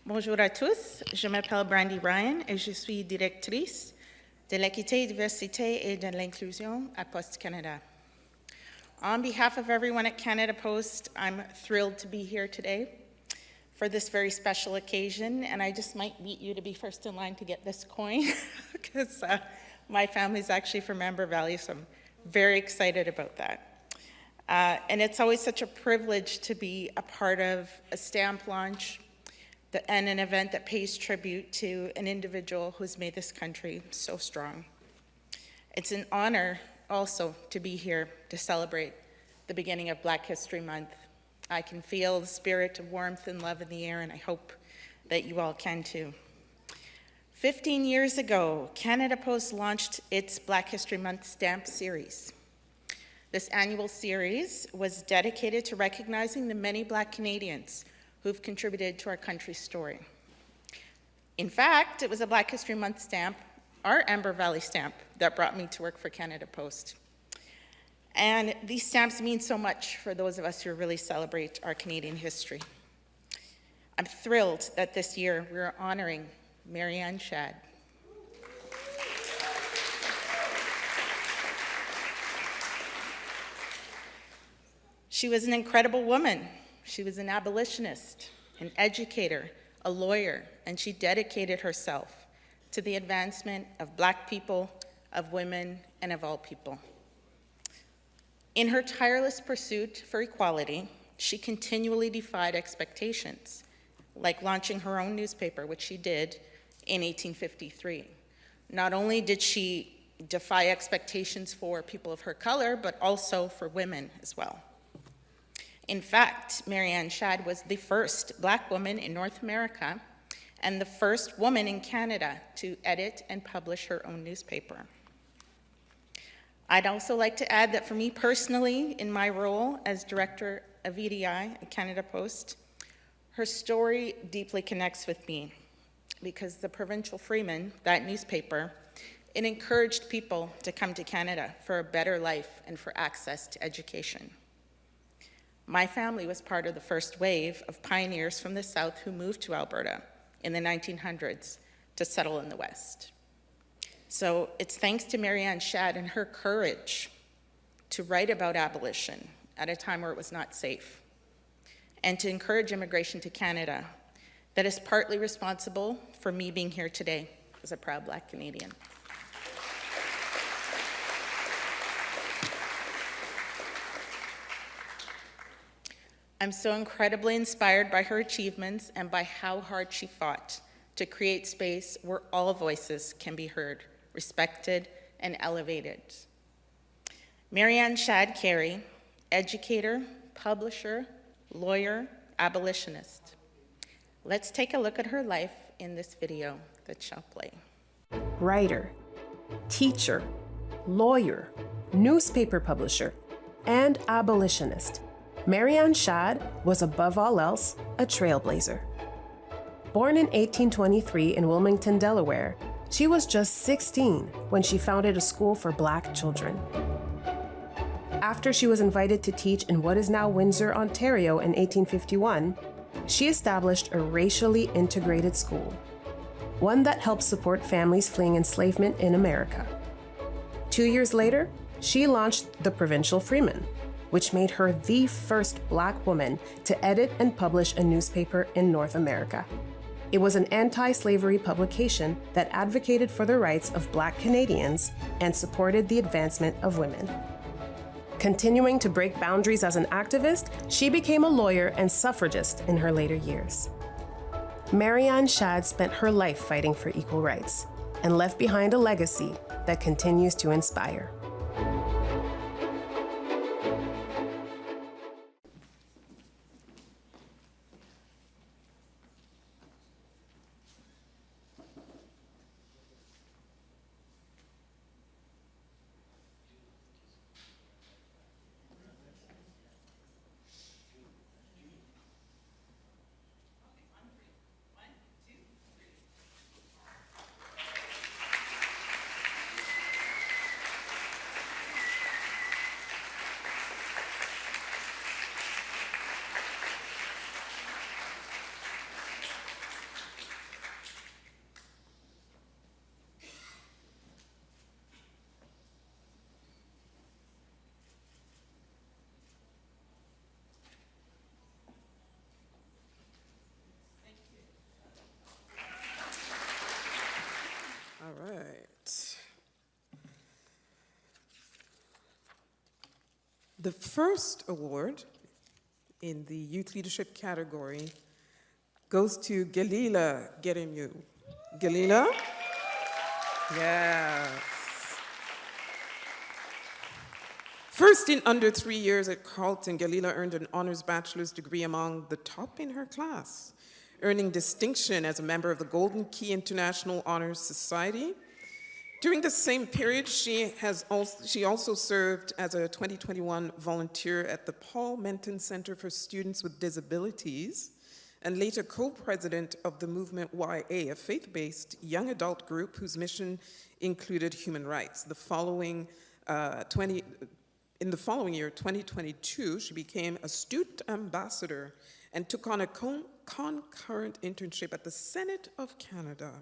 Bonjour à tous. Je m'appelle Brandy Ryan et je suis directrice de l'équité, diversité et de l'inclusion à Post Canada. On behalf of everyone at Canada Post, I'm thrilled to be here today for this very special occasion, and I just might beat you to be first in line to get this coin because my family's actually from Amber Valley, so I'm very excited about that. And it's always such a privilege to be a part of a stamp launch and an event that pays tribute to an individual who's made this country so strong. It's an honor also to be here to celebrate the beginning of Black History Month. I can feel the spirit of warmth and love in the air, and I hope that you all can too. 15 years ago, Canada Post launched its Black History Month stamp series. This annual series was dedicated to recognizing the many Black Canadians who've contributed to our country's story. In fact, it was a Black History Month stamp, our Amber Valley stamp, that brought me to work for Canada Post. And these stamps mean so much for those of us who really celebrate our Canadian history. I'm thrilled that this year we're honoring Marianne Shad. She was an incredible woman. She was an abolitionist, an educator, a lawyer, and she dedicated herself to the advancement of Black people, of women, and of all people. In her tireless pursuit for equality, she continually defied expectations, like launching her own newspaper, which she did in 1853. Not only did she defy expectations for people of her color, but also for women as well. In fact, Marianne Shad was the first Black woman in North America and the first woman in Canada to edit and publish her own newspaper. I'd also like to add that for me personally, in my role as Director of EDI at Canada Post, her story deeply connects with me because the Provincial Freeman, that newspaper, it encouraged people to come to Canada for a better life and for access to education. My family was part of the first wave of pioneers from the South who moved to Alberta in the 1900s to settle in the West. So it's thanks to Marianne Shad and her courage to write about abolition at a time where it was not safe and to encourage immigration to Canada that is partly responsible for me being here today as a proud Black Canadian. I'm so incredibly inspired by her achievements and by how hard she fought to create space where all voices can be heard, respected, and elevated. Marianne Shad Carey, educator, publisher, lawyer, abolitionist. Let's take a look at her life in this video that shall play. Writer, teacher, lawyer, newspaper publisher, and abolitionist, Marianne Shadd was above all else a trailblazer. Born in 1823 in Wilmington, Delaware, she was just 16 when she founded a school for Black children. After she was invited to teach in what is now Windsor, Ontario in 1851, she established a racially integrated school, one that helped support families fleeing enslavement in America. 2 years later, she launched the Provincial Freeman, which made her the first Black woman to edit and publish a newspaper in North America. It was an anti-slavery publication that advocated for the rights of Black Canadians and supported the advancement of women. Continuing to break boundaries as an activist, she became a lawyer and suffragist in her later years. Marianne Shadd spent her life fighting for equal rights and left behind a legacy that continues to inspire. All right. The first award in the youth leadership category goes to Galila Geremiu. Galila? Yes. First in under 3 years at Carleton, Galila earned an honors bachelor's degree among the top in her class, earning distinction as a member of the Golden Key International Honors Society. During the same period, she also served as a 2021 volunteer at the Paul Menton Center for Students with Disabilities, and later co-president of the Movement YA, a faith-based young adult group whose mission included human rights. In the following year, 2022, she became a student ambassador and took on a concurrent internship at the Senate of Canada.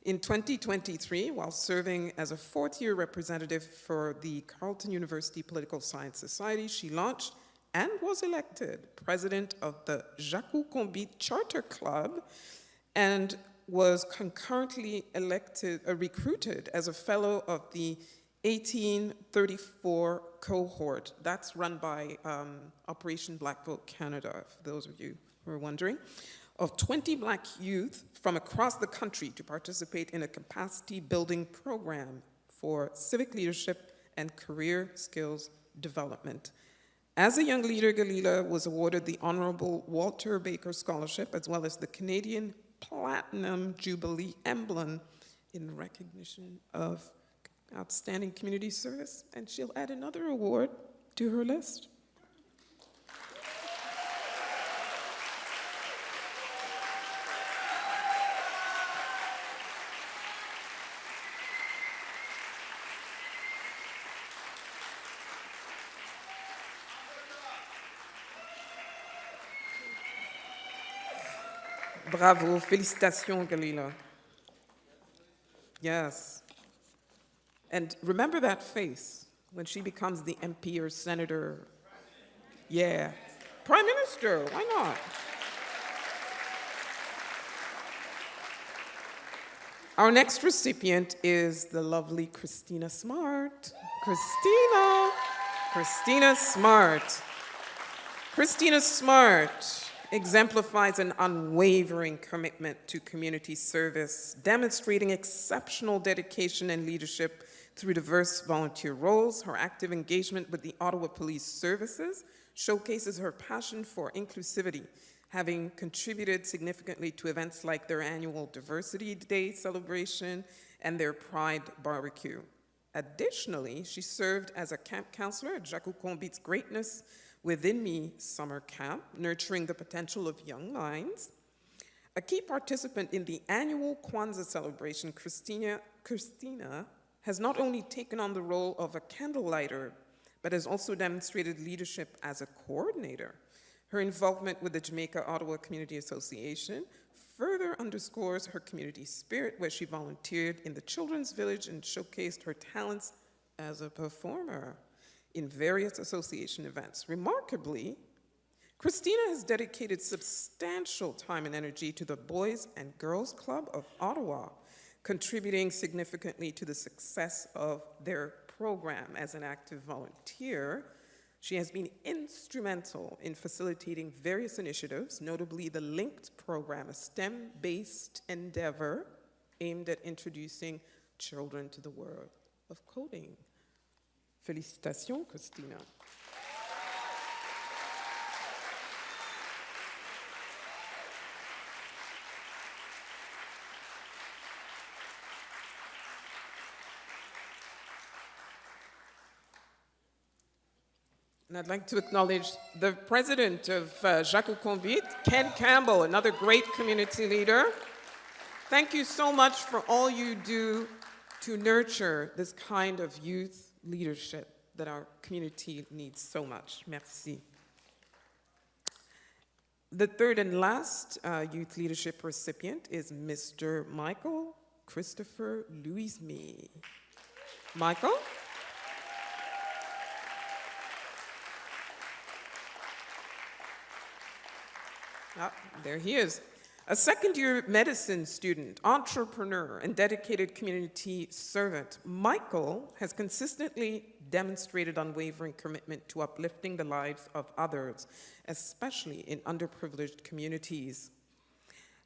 In 2023, while serving as a fourth-year representative for the Carleton University Political Science Society, she launched and was elected president of the Jacques Combie Charter Club and was concurrently recruited as a fellow of the 1834 cohort. That's run by Operation Black Vote Canada, for those of you who are wondering, of 20 Black youth from across the country to participate in a capacity building program for civic leadership and career skills development. As a young leader, Galila was awarded the Honorable Walter Baker Scholarship as well as the Canadian Platinum Jubilee Emblem in recognition of outstanding community service, and she'll add another award to her list. Bravo, félicitations, Galila. Yes. And remember that face when she becomes the MP or senator. Yeah. Prime Minister, why not? Our next recipient is the lovely Christina Smart. Christina Smart. Christina Smart exemplifies an unwavering commitment to community service, demonstrating exceptional dedication and leadership through diverse volunteer roles. Her active engagement with the Ottawa Police Services showcases her passion for inclusivity, having contributed significantly to events like their annual Diversity Day celebration and their Pride Barbecue. Additionally, she served as a camp counselor at Jacques Combit's Greatness Within Me summer camp, nurturing the potential of young minds. A key participant in the annual Kwanzaa celebration, Christina has not only taken on the role of a candlelighter, but has also demonstrated leadership as a coordinator. Her involvement with the Jamaica Ottawa Community Association further underscores her community spirit, where she volunteered in the Children's Village and showcased her talents as a performer in various association events. Remarkably, Christina has dedicated substantial time and energy to the Boys and Girls Club of Ottawa, contributing significantly to the success of their program. As an active volunteer, she has been instrumental in facilitating various initiatives, notably the Linked program, a STEM-based endeavor aimed at introducing children to the world of coding. Félicitations, Christina. And I'd like to acknowledge the president of Jacques Combit, Ken Campbell, another great community leader. Thank you so much for all you do to nurture this kind of youth leadership that our community needs so much. Merci. The third and last youth leadership recipient is Mr. Michael Christopher Louis-Me. Michael? Ah, there he is. A second-year medicine student, entrepreneur, and dedicated community servant, Michael has consistently demonstrated unwavering commitment to uplifting the lives of others, especially in underprivileged communities.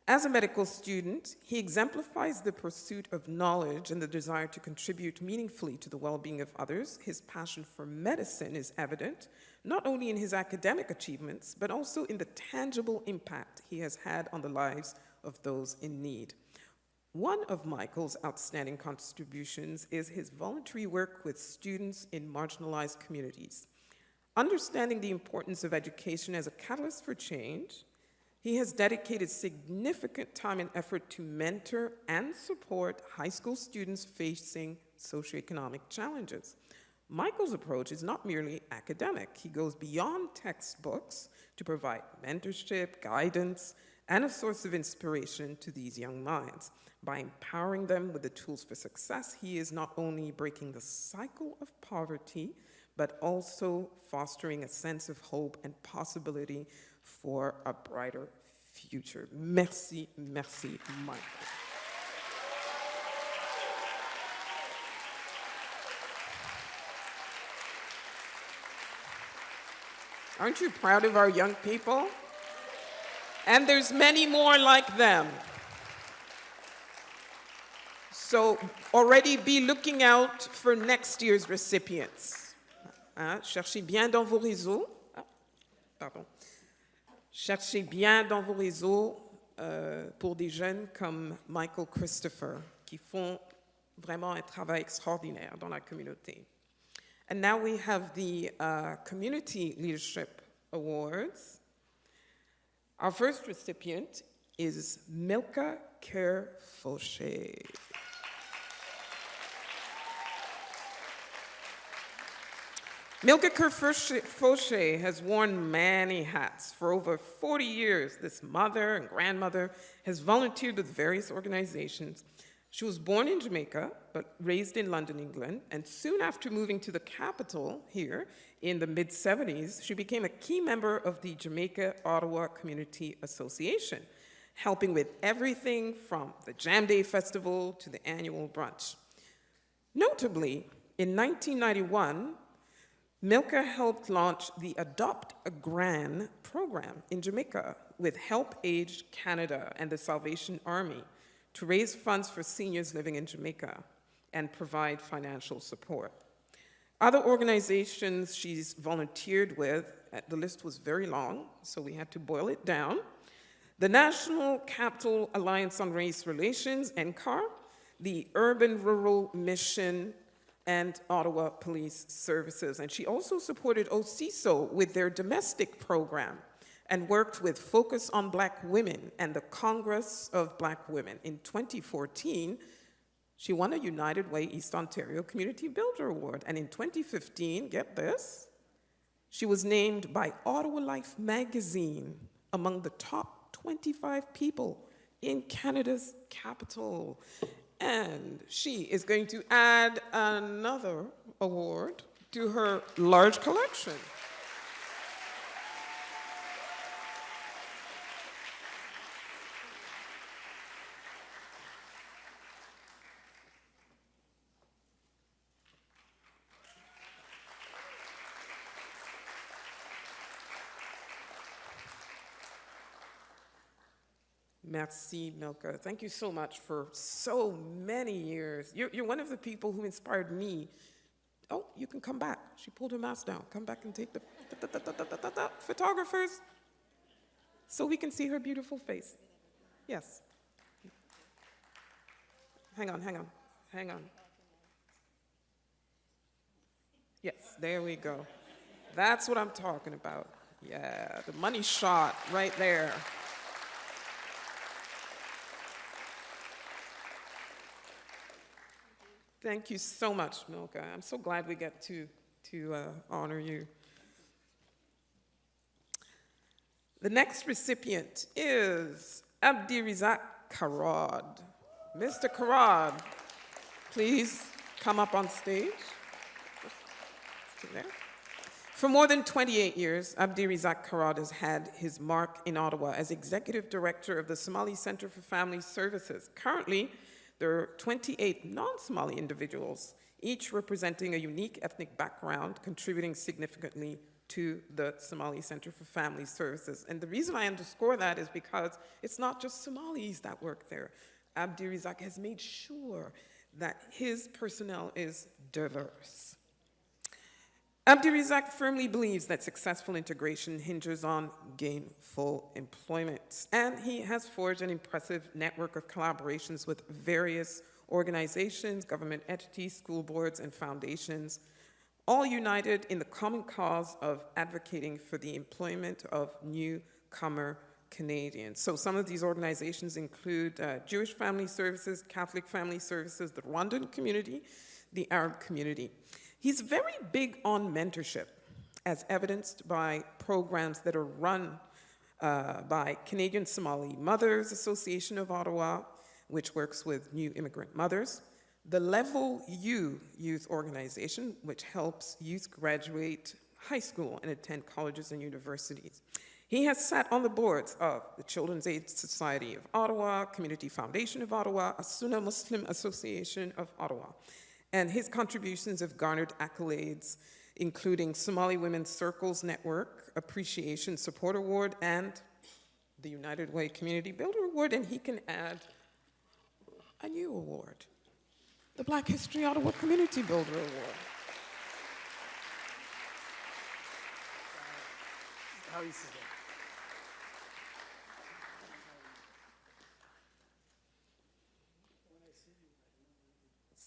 As a medical student, he exemplifies the pursuit of knowledge and the desire to contribute meaningfully to the well-being of others. His passion for medicine is evident, not only in his academic achievements, but also in the tangible impact he has had on the lives of those in need. One of Michael's outstanding contributions is his voluntary work with students in marginalized communities. Understanding the importance of education as a catalyst for change, he has dedicated significant time and effort to mentor and support high school students facing socioeconomic challenges. Michael's approach is not merely academic. He goes beyond textbooks to provide mentorship, guidance, and a source of inspiration to these young minds. By empowering them with the tools for success, he is not only breaking the cycle of poverty, but also fostering a sense of hope and possibility for a brighter future. Merci, merci, Michael. Aren't you proud of our young people? And there's many more like them. So already be looking out for next year's recipients. Cherchez bien dans vos réseaux. Cherchez bien dans vos réseaux pour des jeunes comme Michael Christopher, qui font vraiment un travail extraordinaire dans la communauté. And now we have the Community Leadership Awards. Our first recipient is Milka Kerr-Fauché. Milka Kerr-Fauché has worn many hats. For over 40 years, this mother and grandmother has volunteered with various organizations. She was born in Jamaica, but raised in London, England, and soon after moving to the capital here in the mid-70s, she became a key member of the Jamaica Ottawa Community Association, helping with everything from the Jam Day Festival to the annual brunch. Notably, in 1991, Milka helped launch the Adopt a Gran program in Jamaica with Help Age Canada and the Salvation Army to raise funds for seniors living in Jamaica and provide financial support. Other organizations she's volunteered with, the list was very long, so we had to boil it down, The National Capital Alliance on Race Relations, NCAR, the Urban Rural Mission, and Ottawa Police Services. And she also supported OCISO with their domestic program and worked with Focus on Black Women and the Congress of Black Women. In 2014, she won a United Way East Ontario Community Builder Award. And in 2015, get this, she was named by Ottawa Life magazine among the top 25 people in Canada's capital. And she is going to add another award to her large collection. Merci, Milka. Thank you so much for so many years. You're one of the people who inspired me. Oh, you can come back. She pulled her mask down. Come back and take the photographers so we can see her beautiful face. Yes. Hang on. Yes, there we go. That's what I'm talking about. Yeah, the money shot right there. Thank you so much, Milka. I'm so glad we get to honor you. The next recipient is Abdirizak Karad. Mr. Karad, please come up on stage. There. For more than 28 years, Abdirizak Karad has had his mark in Ottawa as Executive Director of the Somali Centre for Family Services. Currently, there are 28 non-Somali individuals, each representing a unique ethnic background, contributing significantly to the Somali Center for Family Services. And the reason I underscore that is because it's not just Somalis that work there. Abdirizak has made sure that his personnel is diverse. Abdirizak firmly believes that successful integration hinges on gainful employment, and he has forged an impressive network of collaborations with various organizations, government entities, school boards, and foundations, all united in the common cause of advocating for the employment of newcomer Canadians. So some of these organizations include Jewish Family Services, Catholic Family Services, the Rwandan community, the Arab community. He's very big on mentorship, as evidenced by programs that are run by Canadian Somali Mothers Association of Ottawa, which works with new immigrant mothers, the Level U Youth Organization, which helps youth graduate high school and attend colleges and universities. He has sat on the boards of the Children's Aid Society of Ottawa, Community Foundation of Ottawa, Asuna Muslim Association of Ottawa, and his contributions have garnered accolades, including Somali Women's Circles Network Appreciation Support Award and the United Way Community Builder Award, and he can add a new award, the Black History Ottawa Community Builder Award. How is it?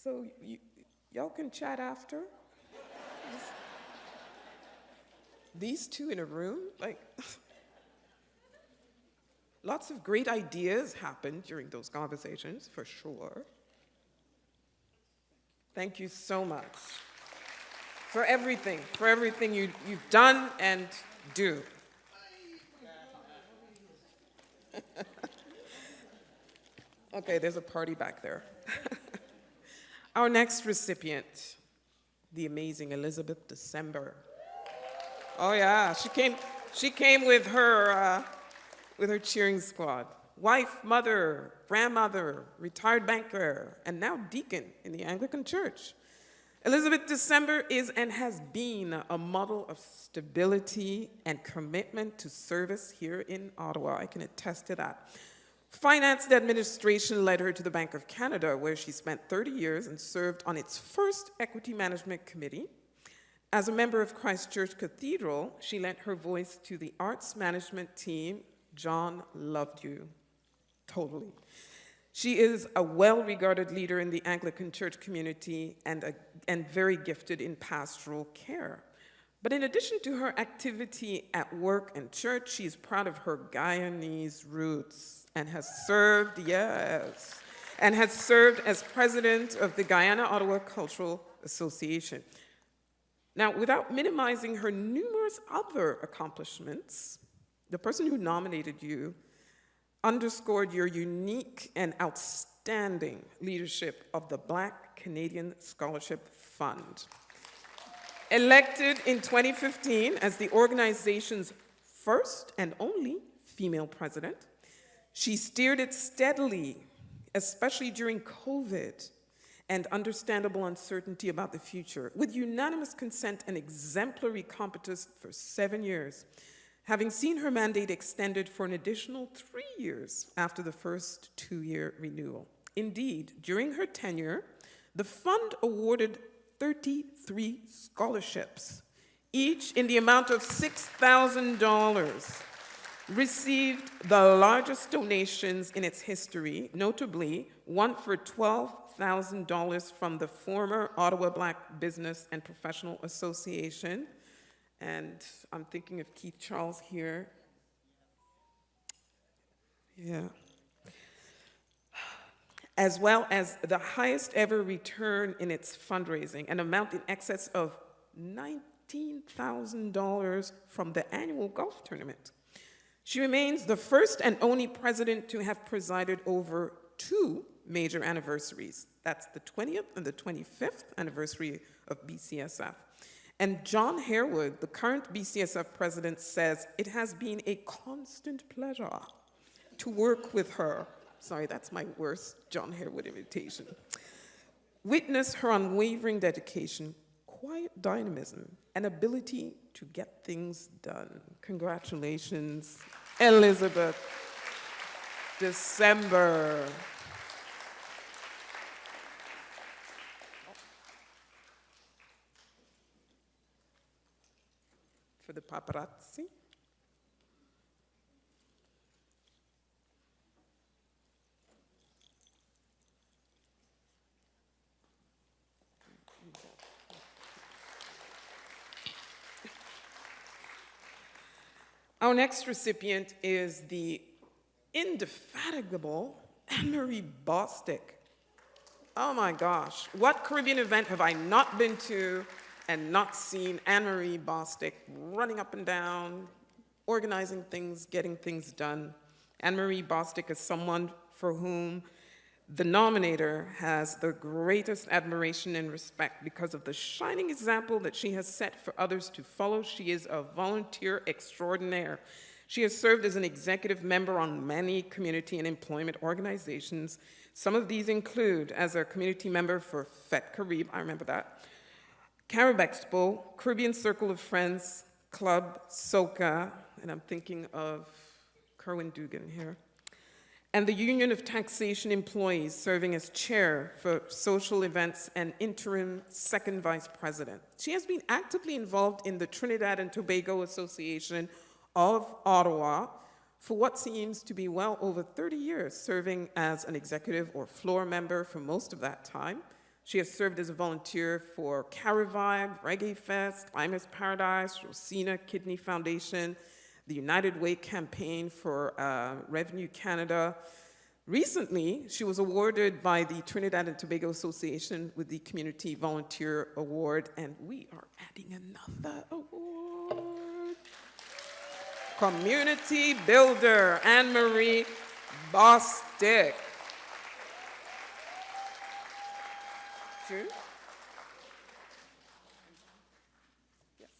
So y'all can chat after? These two in a room, like, lots of great ideas happened during those conversations, for sure. Thank you so much for everything you've done and do. Okay, there's a party back there. Our next recipient, the amazing Elizabeth December. Oh yeah, she came with her cheering squad. Wife, mother, grandmother, retired banker, and now deacon in the Anglican Church. Elizabeth December is and has been a model of stability and commitment to service here in Ottawa. I can attest to that. Finance and administration led her to the Bank of Canada, where she spent 30 years and served on its first equity management committee. As a member of Christ Church Cathedral, she lent her voice to the arts management team John loved you, totally. She is a well-regarded leader in the Anglican Church community and very gifted in pastoral care. But in addition to her activity at work and church, she is proud of her Guyanese roots and has served, as president of the Guyana-Ottawa Cultural Association. Now, without minimizing her numerous other accomplishments, the person who nominated you underscored your unique and outstanding leadership of the Black Canadian Scholarship Fund. Elected in 2015 as the organization's first and only female president, she steered it steadily, especially during COVID and understandable uncertainty about the future, with unanimous consent and exemplary competence for 7 years, having seen her mandate extended for an additional 3 years after the first 2-year renewal. Indeed, during her tenure, the fund awarded 33 scholarships, each in the amount of $6,000, received the largest donations in its history, notably one for $12,000 from the former Ottawa Black Business and Professional Association, and I'm thinking of Keith Charles here. Yeah. As well as the highest ever return in its fundraising, an amount in excess of $19,000 from the annual golf tournament. She remains the first and only president to have presided over 2 major anniversaries. That's the 20th and the 25th anniversary of BCSF. And John Harewood, the current BCSF president, says, "It has been a constant pleasure to work with her." Sorry, that's my worst John Harewood imitation. Witness her unwavering dedication, quiet dynamism, and ability to get things done. Congratulations, Elizabeth. December. For the paparazzi. Our next recipient is the indefatigable Anne-Marie Bostic. Oh my gosh, what Caribbean event have I not been to and not seen Anne-Marie Bostic running up and down, organizing things, getting things done? Anne-Marie Bostic is someone for whom the nominator has the greatest admiration and respect because of the shining example that she has set for others to follow. She is a volunteer extraordinaire. She has served as an executive member on many community and employment organizations. Some of these include as a community member for Fête Carib, I remember that, Carib Expo, Caribbean Circle of Friends, Club Soca, and I'm thinking of Kerwin Dugan here, and the Union of Taxation Employees, serving as chair for social events and interim second vice president. She has been actively involved in the Trinidad and Tobago Association of Ottawa for what seems to be well over 30 years, serving as an executive or floor member for most of that time. She has served as a volunteer for Carivibe, Reggae Fest, Climbers Paradise, Rosina Kidney Foundation, the United Way campaign for Revenue Canada. Recently, she was awarded by the Trinidad and Tobago Association with the Community Volunteer Award, and we are adding another award. Community Builder, Anne-Marie Bostic. True? Yes.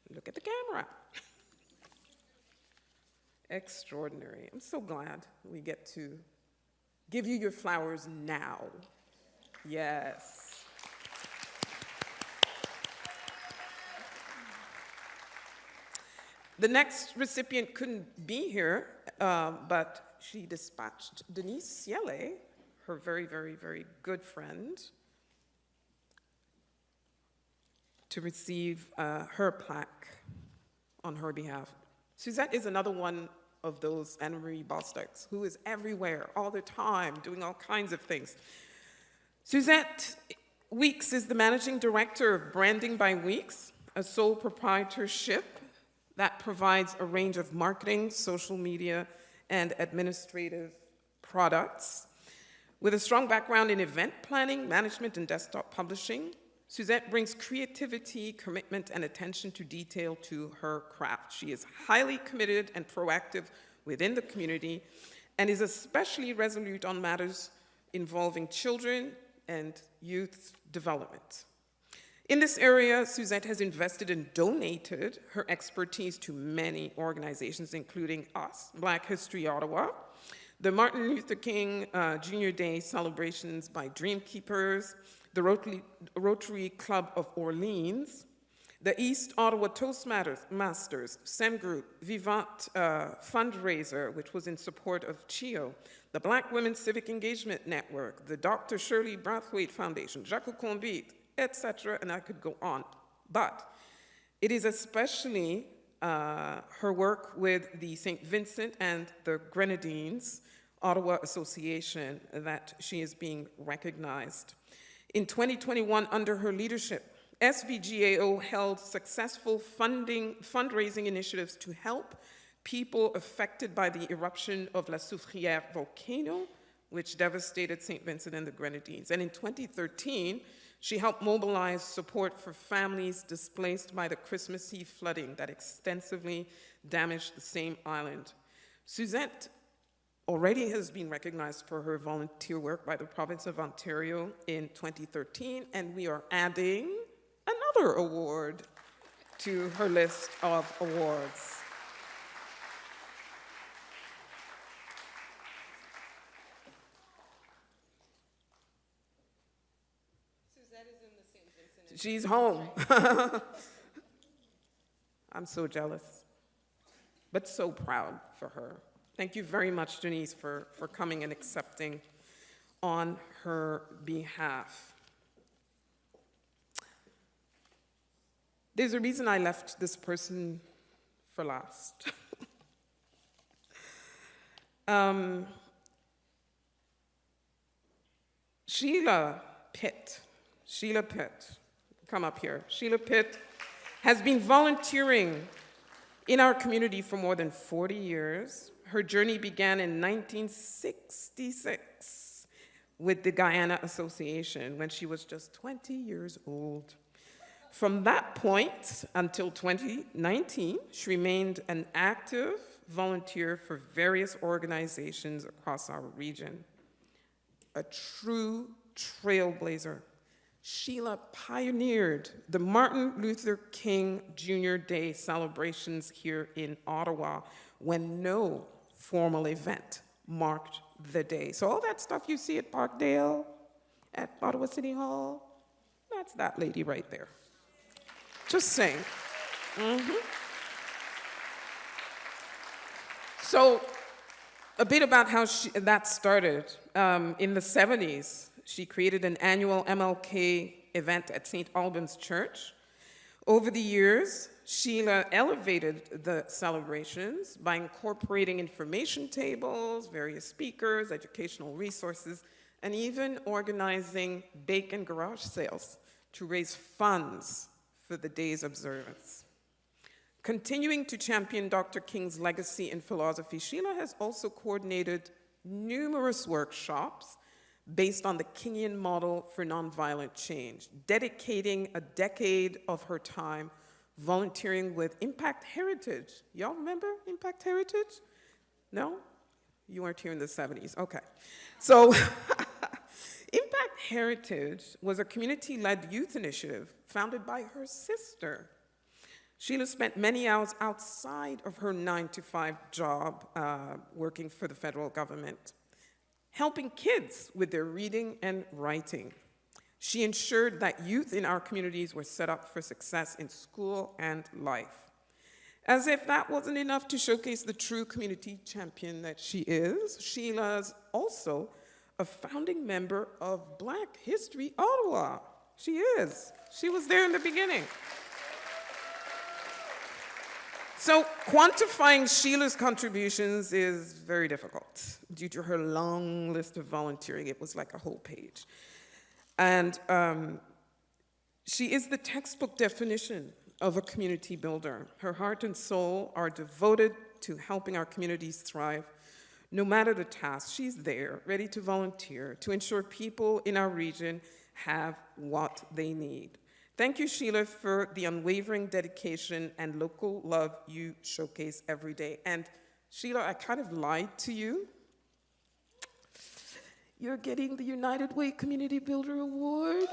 Look at the camera. Extraordinary. I'm so glad we get to give you your flowers now. Yes. The next recipient couldn't be here, but she dispatched Denise Ciele, her very, very, very good friend, to receive her plaque on her behalf. Suzette is another one of those Anne-Marie Bostocks who is everywhere all the time, doing all kinds of things. Suzette Weeks is the managing director of Branding by Weeks, a sole proprietorship that provides a range of marketing, social media, and administrative products. With a strong background in event planning, management, and desktop publishing, Suzette brings creativity, commitment, and attention to detail to her craft. She is highly committed and proactive within the community and is especially resolute on matters involving children and youth development. In this area, Suzette has invested and donated her expertise to many organizations, including us, Black History Ottawa, the Martin Luther King Jr. Day celebrations by Dreamkeepers, the Rotary Club of Orleans, the East Ottawa Toastmasters, SEM Group, Vivant fundraiser, which was in support of CHIO, the Black Women's Civic Engagement Network, the Dr. Shirley Brathwaite Foundation, Jacques Combit, etc., and I could go on. But it is especially her work with the St. Vincent and the Grenadines Ottawa Association that she is being recognized. In 2021, under her leadership, SVGAO held successful fundraising initiatives to help people affected by the eruption of La Soufrière volcano, which devastated St. Vincent and the Grenadines. And in 2013, she helped mobilize support for families displaced by the Christmas Eve flooding that extensively damaged the same island. Suzette already has been recognized for her volunteer work by the province of Ontario in 2013, and we are adding another award to her list of awards. Suzette is in the St. Vincent. She's home. I'm so jealous, but so proud for her. Thank you very much, Denise, for coming and accepting on her behalf. There's a reason I left this person for last. Sheila Pitt, come up here. Sheila Pitt has been volunteering in our community for more than 40 years. Her journey began in 1966 with the Guyana Association when she was just 20 years old. From that point until 2019, she remained an active volunteer for various organizations across our region. A true trailblazer, Sheila pioneered the Martin Luther King Jr. Day celebrations here in Ottawa when no formal event marked the day. So all that stuff you see at Parkdale, at Ottawa City Hall, that's that lady right there. Just saying. So a bit about how that started. In the 70s, she created an annual MLK event at St. Albans Church. Over the years, Sheila elevated the celebrations by incorporating information tables, various speakers, educational resources, and even organizing bake and garage sales to raise funds for the day's observance. Continuing to champion Dr. King's legacy and philosophy, Sheila has also coordinated numerous workshops based on the Kingian model for nonviolent change, dedicating a decade of her time volunteering with Impact Heritage. Y'all remember Impact Heritage? No? You weren't here in the 70s, okay. So Impact Heritage was a community-led youth initiative founded by her sister. Sheila spent many hours outside of her 9-to-5 job working for the federal government, helping kids with their reading and writing. She ensured that youth in our communities were set up for success in school and life. As if that wasn't enough to showcase the true community champion that she is, Sheila's also a founding member of Black History Ottawa. She is. She was there in the beginning. So quantifying Sheila's contributions is very difficult due to her long list of volunteering. It was like a whole page. And she is the textbook definition of a community builder. Her heart and soul are devoted to helping our communities thrive. No matter the task, she's there, ready to volunteer, to ensure people in our region have what they need. Thank you, Sheila, for the unwavering dedication and local love you showcase every day. And Sheila, I kind of lied to you. You're getting the United Way Community Builder Award.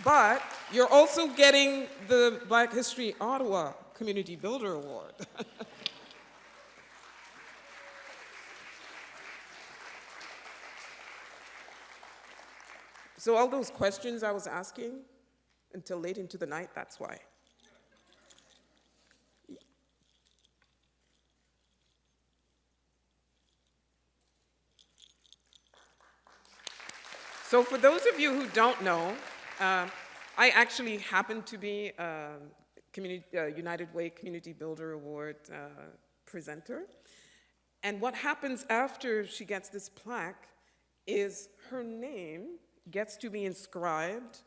But you're also getting the Black History Ottawa Community Builder Award. So all those questions I was asking until late into the night, that's why. So for those of you who don't know, I actually happen to be a United Way Community Builder Award presenter. And what happens after she gets this plaque is her name gets to be inscribed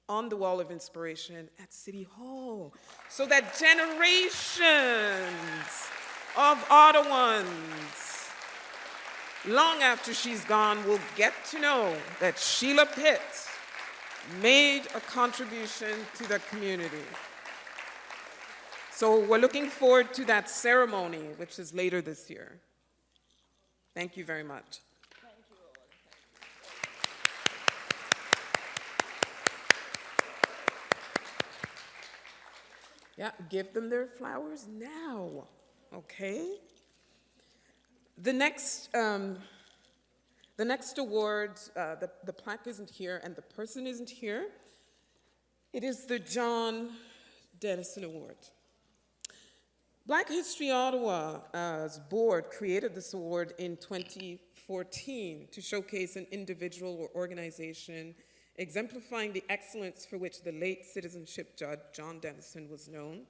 on the Wall of Inspiration at City Hall, so that generations of Ottawans, long after she's gone, will get to know that Sheila Pitt made a contribution to the community. So we're looking forward to that ceremony, which is later this year. Thank you very much. Yeah, give them their flowers now, okay? The next award, the plaque isn't here and the person isn't here. It is the John Dennison Award. Black History Ottawa's board created this award in 2014 to showcase an individual or organization exemplifying the excellence for which the late citizenship judge John Dennison was known.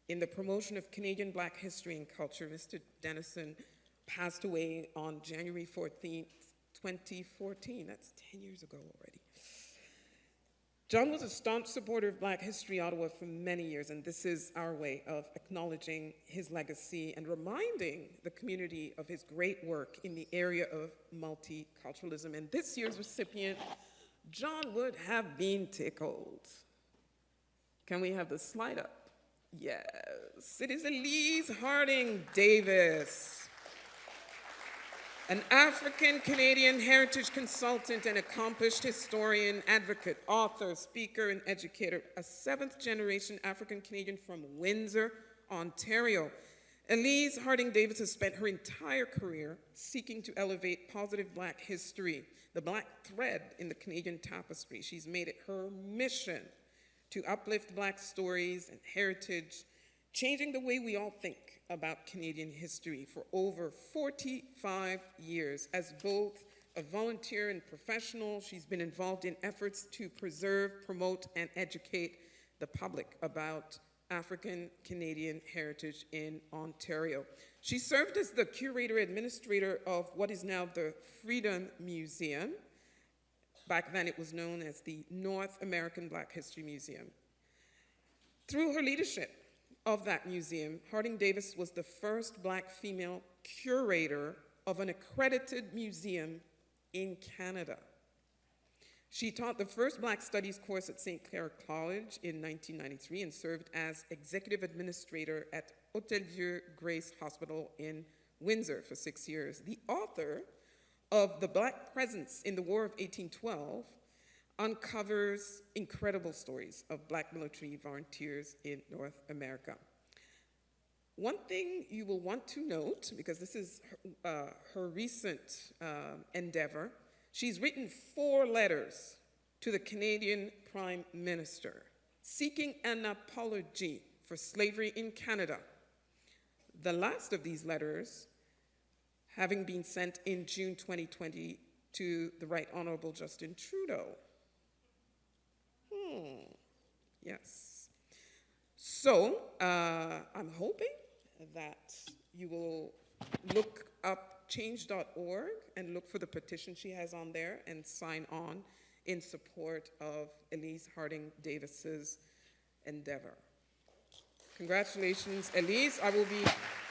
In the promotion of Canadian Black history and culture, Mr. Dennison passed away on January 14th, 2014. That's 10 years ago already. John was a staunch supporter of Black History Ottawa for many years, and this is our way of acknowledging his legacy and reminding the community of his great work in the area of multiculturalism. And this year's recipient, John would have been tickled. Can we have the slide up? Yes, it is Elise Harding Davis, an African-Canadian heritage consultant and accomplished historian, advocate, author, speaker, and educator, a seventh-generation African-Canadian from Windsor, Ontario. Elise Harding Davis has spent her entire career seeking to elevate positive Black history, the Black thread in the Canadian tapestry. She's made it her mission to uplift Black stories and heritage, changing the way we all think about Canadian history for over 45 years. As both a volunteer and professional, she's been involved in efforts to preserve, promote, and educate the public about African Canadian heritage in Ontario. She served as the curator administrator of what is now the Freedom Museum. Back then it was known as the North American Black History Museum. Through her leadership of that museum, Harding Davis was the first Black female curator of an accredited museum in Canada. She taught the first Black Studies course at St. Clair College in 1993 and served as executive administrator at Hôtel-Dieu Grace Hospital in Windsor for 6 years. The author of The Black Presence in the War of 1812 uncovers incredible stories of Black military volunteers in North America. One thing you will want to note, because this is her recent endeavor, she's written 4 letters to the Canadian Prime Minister seeking an apology for slavery in Canada. The last of these letters having been sent in June 2020 to the Right Honorable Justin Trudeau. Yes. So I'm hoping that you will look up change.org and look for the petition she has on there and sign on in support of Elise Harding Davis's endeavor. Congratulations, Elise. I will be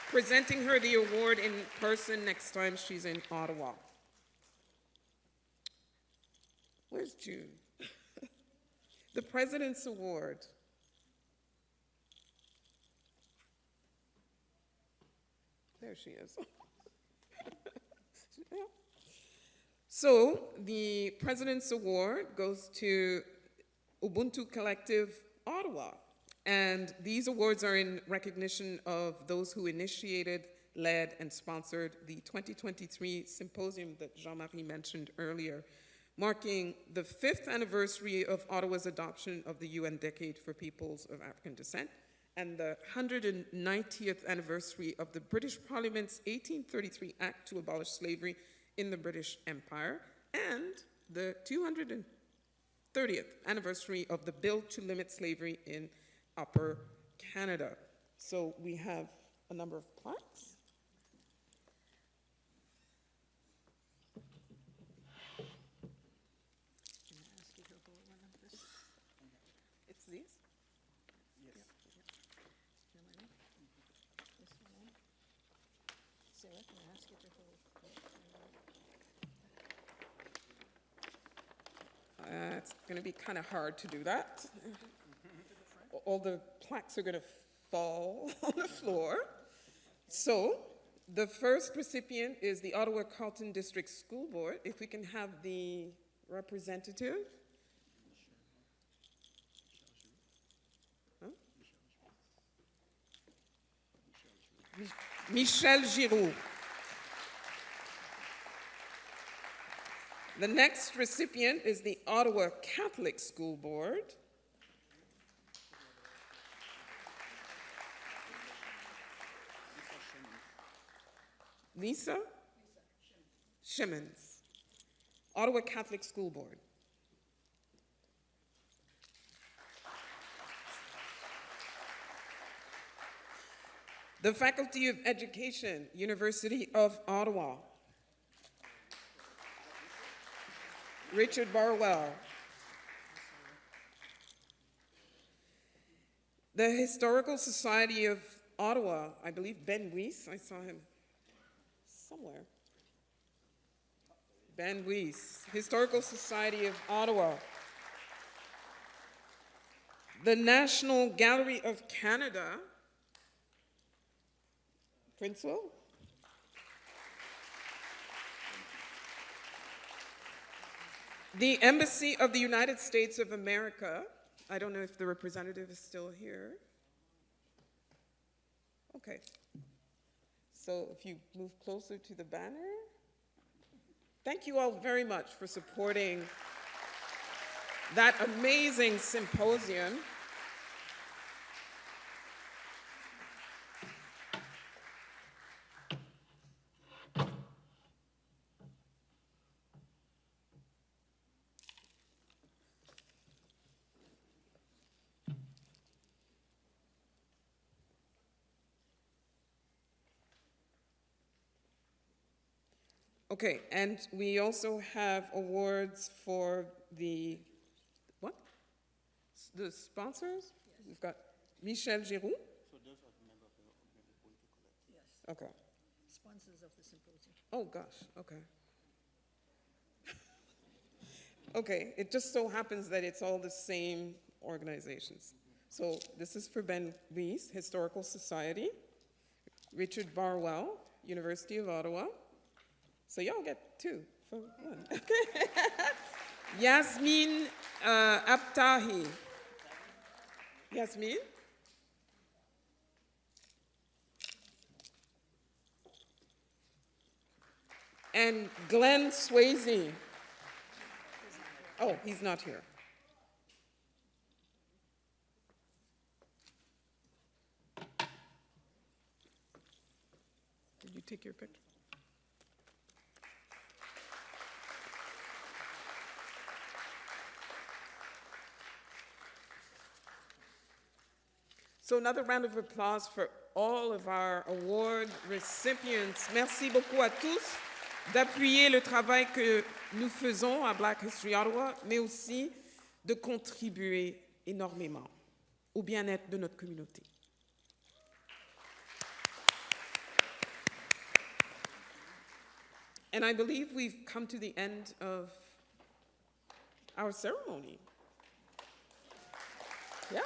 presenting her the award in person next time she's in Ottawa. Where's June? The President's Award. There she is. Yeah. So the President's Award goes to Ubuntu Collective Ottawa. And these awards are in recognition of those who initiated, led, and sponsored the 2023 symposium that Jean-Marie mentioned earlier, marking the 5th anniversary of Ottawa's adoption of the UN Decade for Peoples of African Descent, and the 190th anniversary of the British Parliament's 1833 Act to abolish slavery in the British Empire, and the 230th anniversary of the Bill to limit slavery in Upper Canada. So we have a number of plaques. It's these? Yes. Sarah, can I ask you to hold? It's going to be kind of hard to do that. All the plaques are going to fall on the floor. So the first recipient is the Ottawa Carleton District School Board. If we can have the representative. Huh? Michel Giroux. The next recipient is the Ottawa Catholic School Board. Lisa Shimmons, Ottawa Catholic School Board. The Faculty of Education, University of Ottawa. Richard Barwell. The Historical Society of Ottawa, I believe Ben Weiss, I saw him somewhere. Ben Weiss, Historical Society of Ottawa. The National Gallery of Canada, Princeville. The Embassy of the United States of America. I don't know if the representative is still here. Okay. So if you move closer to the banner. Thank you all very much for supporting that amazing symposium. Okay, and we also have awards for the, what? The sponsors? Yes. We've got Michel Giroux. So those are the members of the Ubuntu Collective. Yes. Okay. Sponsors of the symposium. Oh, gosh, okay. Okay, it just so happens that it's all the same organizations. So this is for Ben Weiss, Historical Society, Richard Barwell, University of Ottawa. So y'all get 2 for 1. Okay. Yasmin Abtahi. Yasmin? and Glenn Swayze. Oh, he's not here. Did you take your picture? So another round of applause for all of our award recipients. Merci beaucoup à tous d'appuyer le travail que nous faisons à Black History Ottawa, mais aussi de contribuer énormément au bien-être de notre communauté. And I believe we've come to the end of our ceremony. Yeah.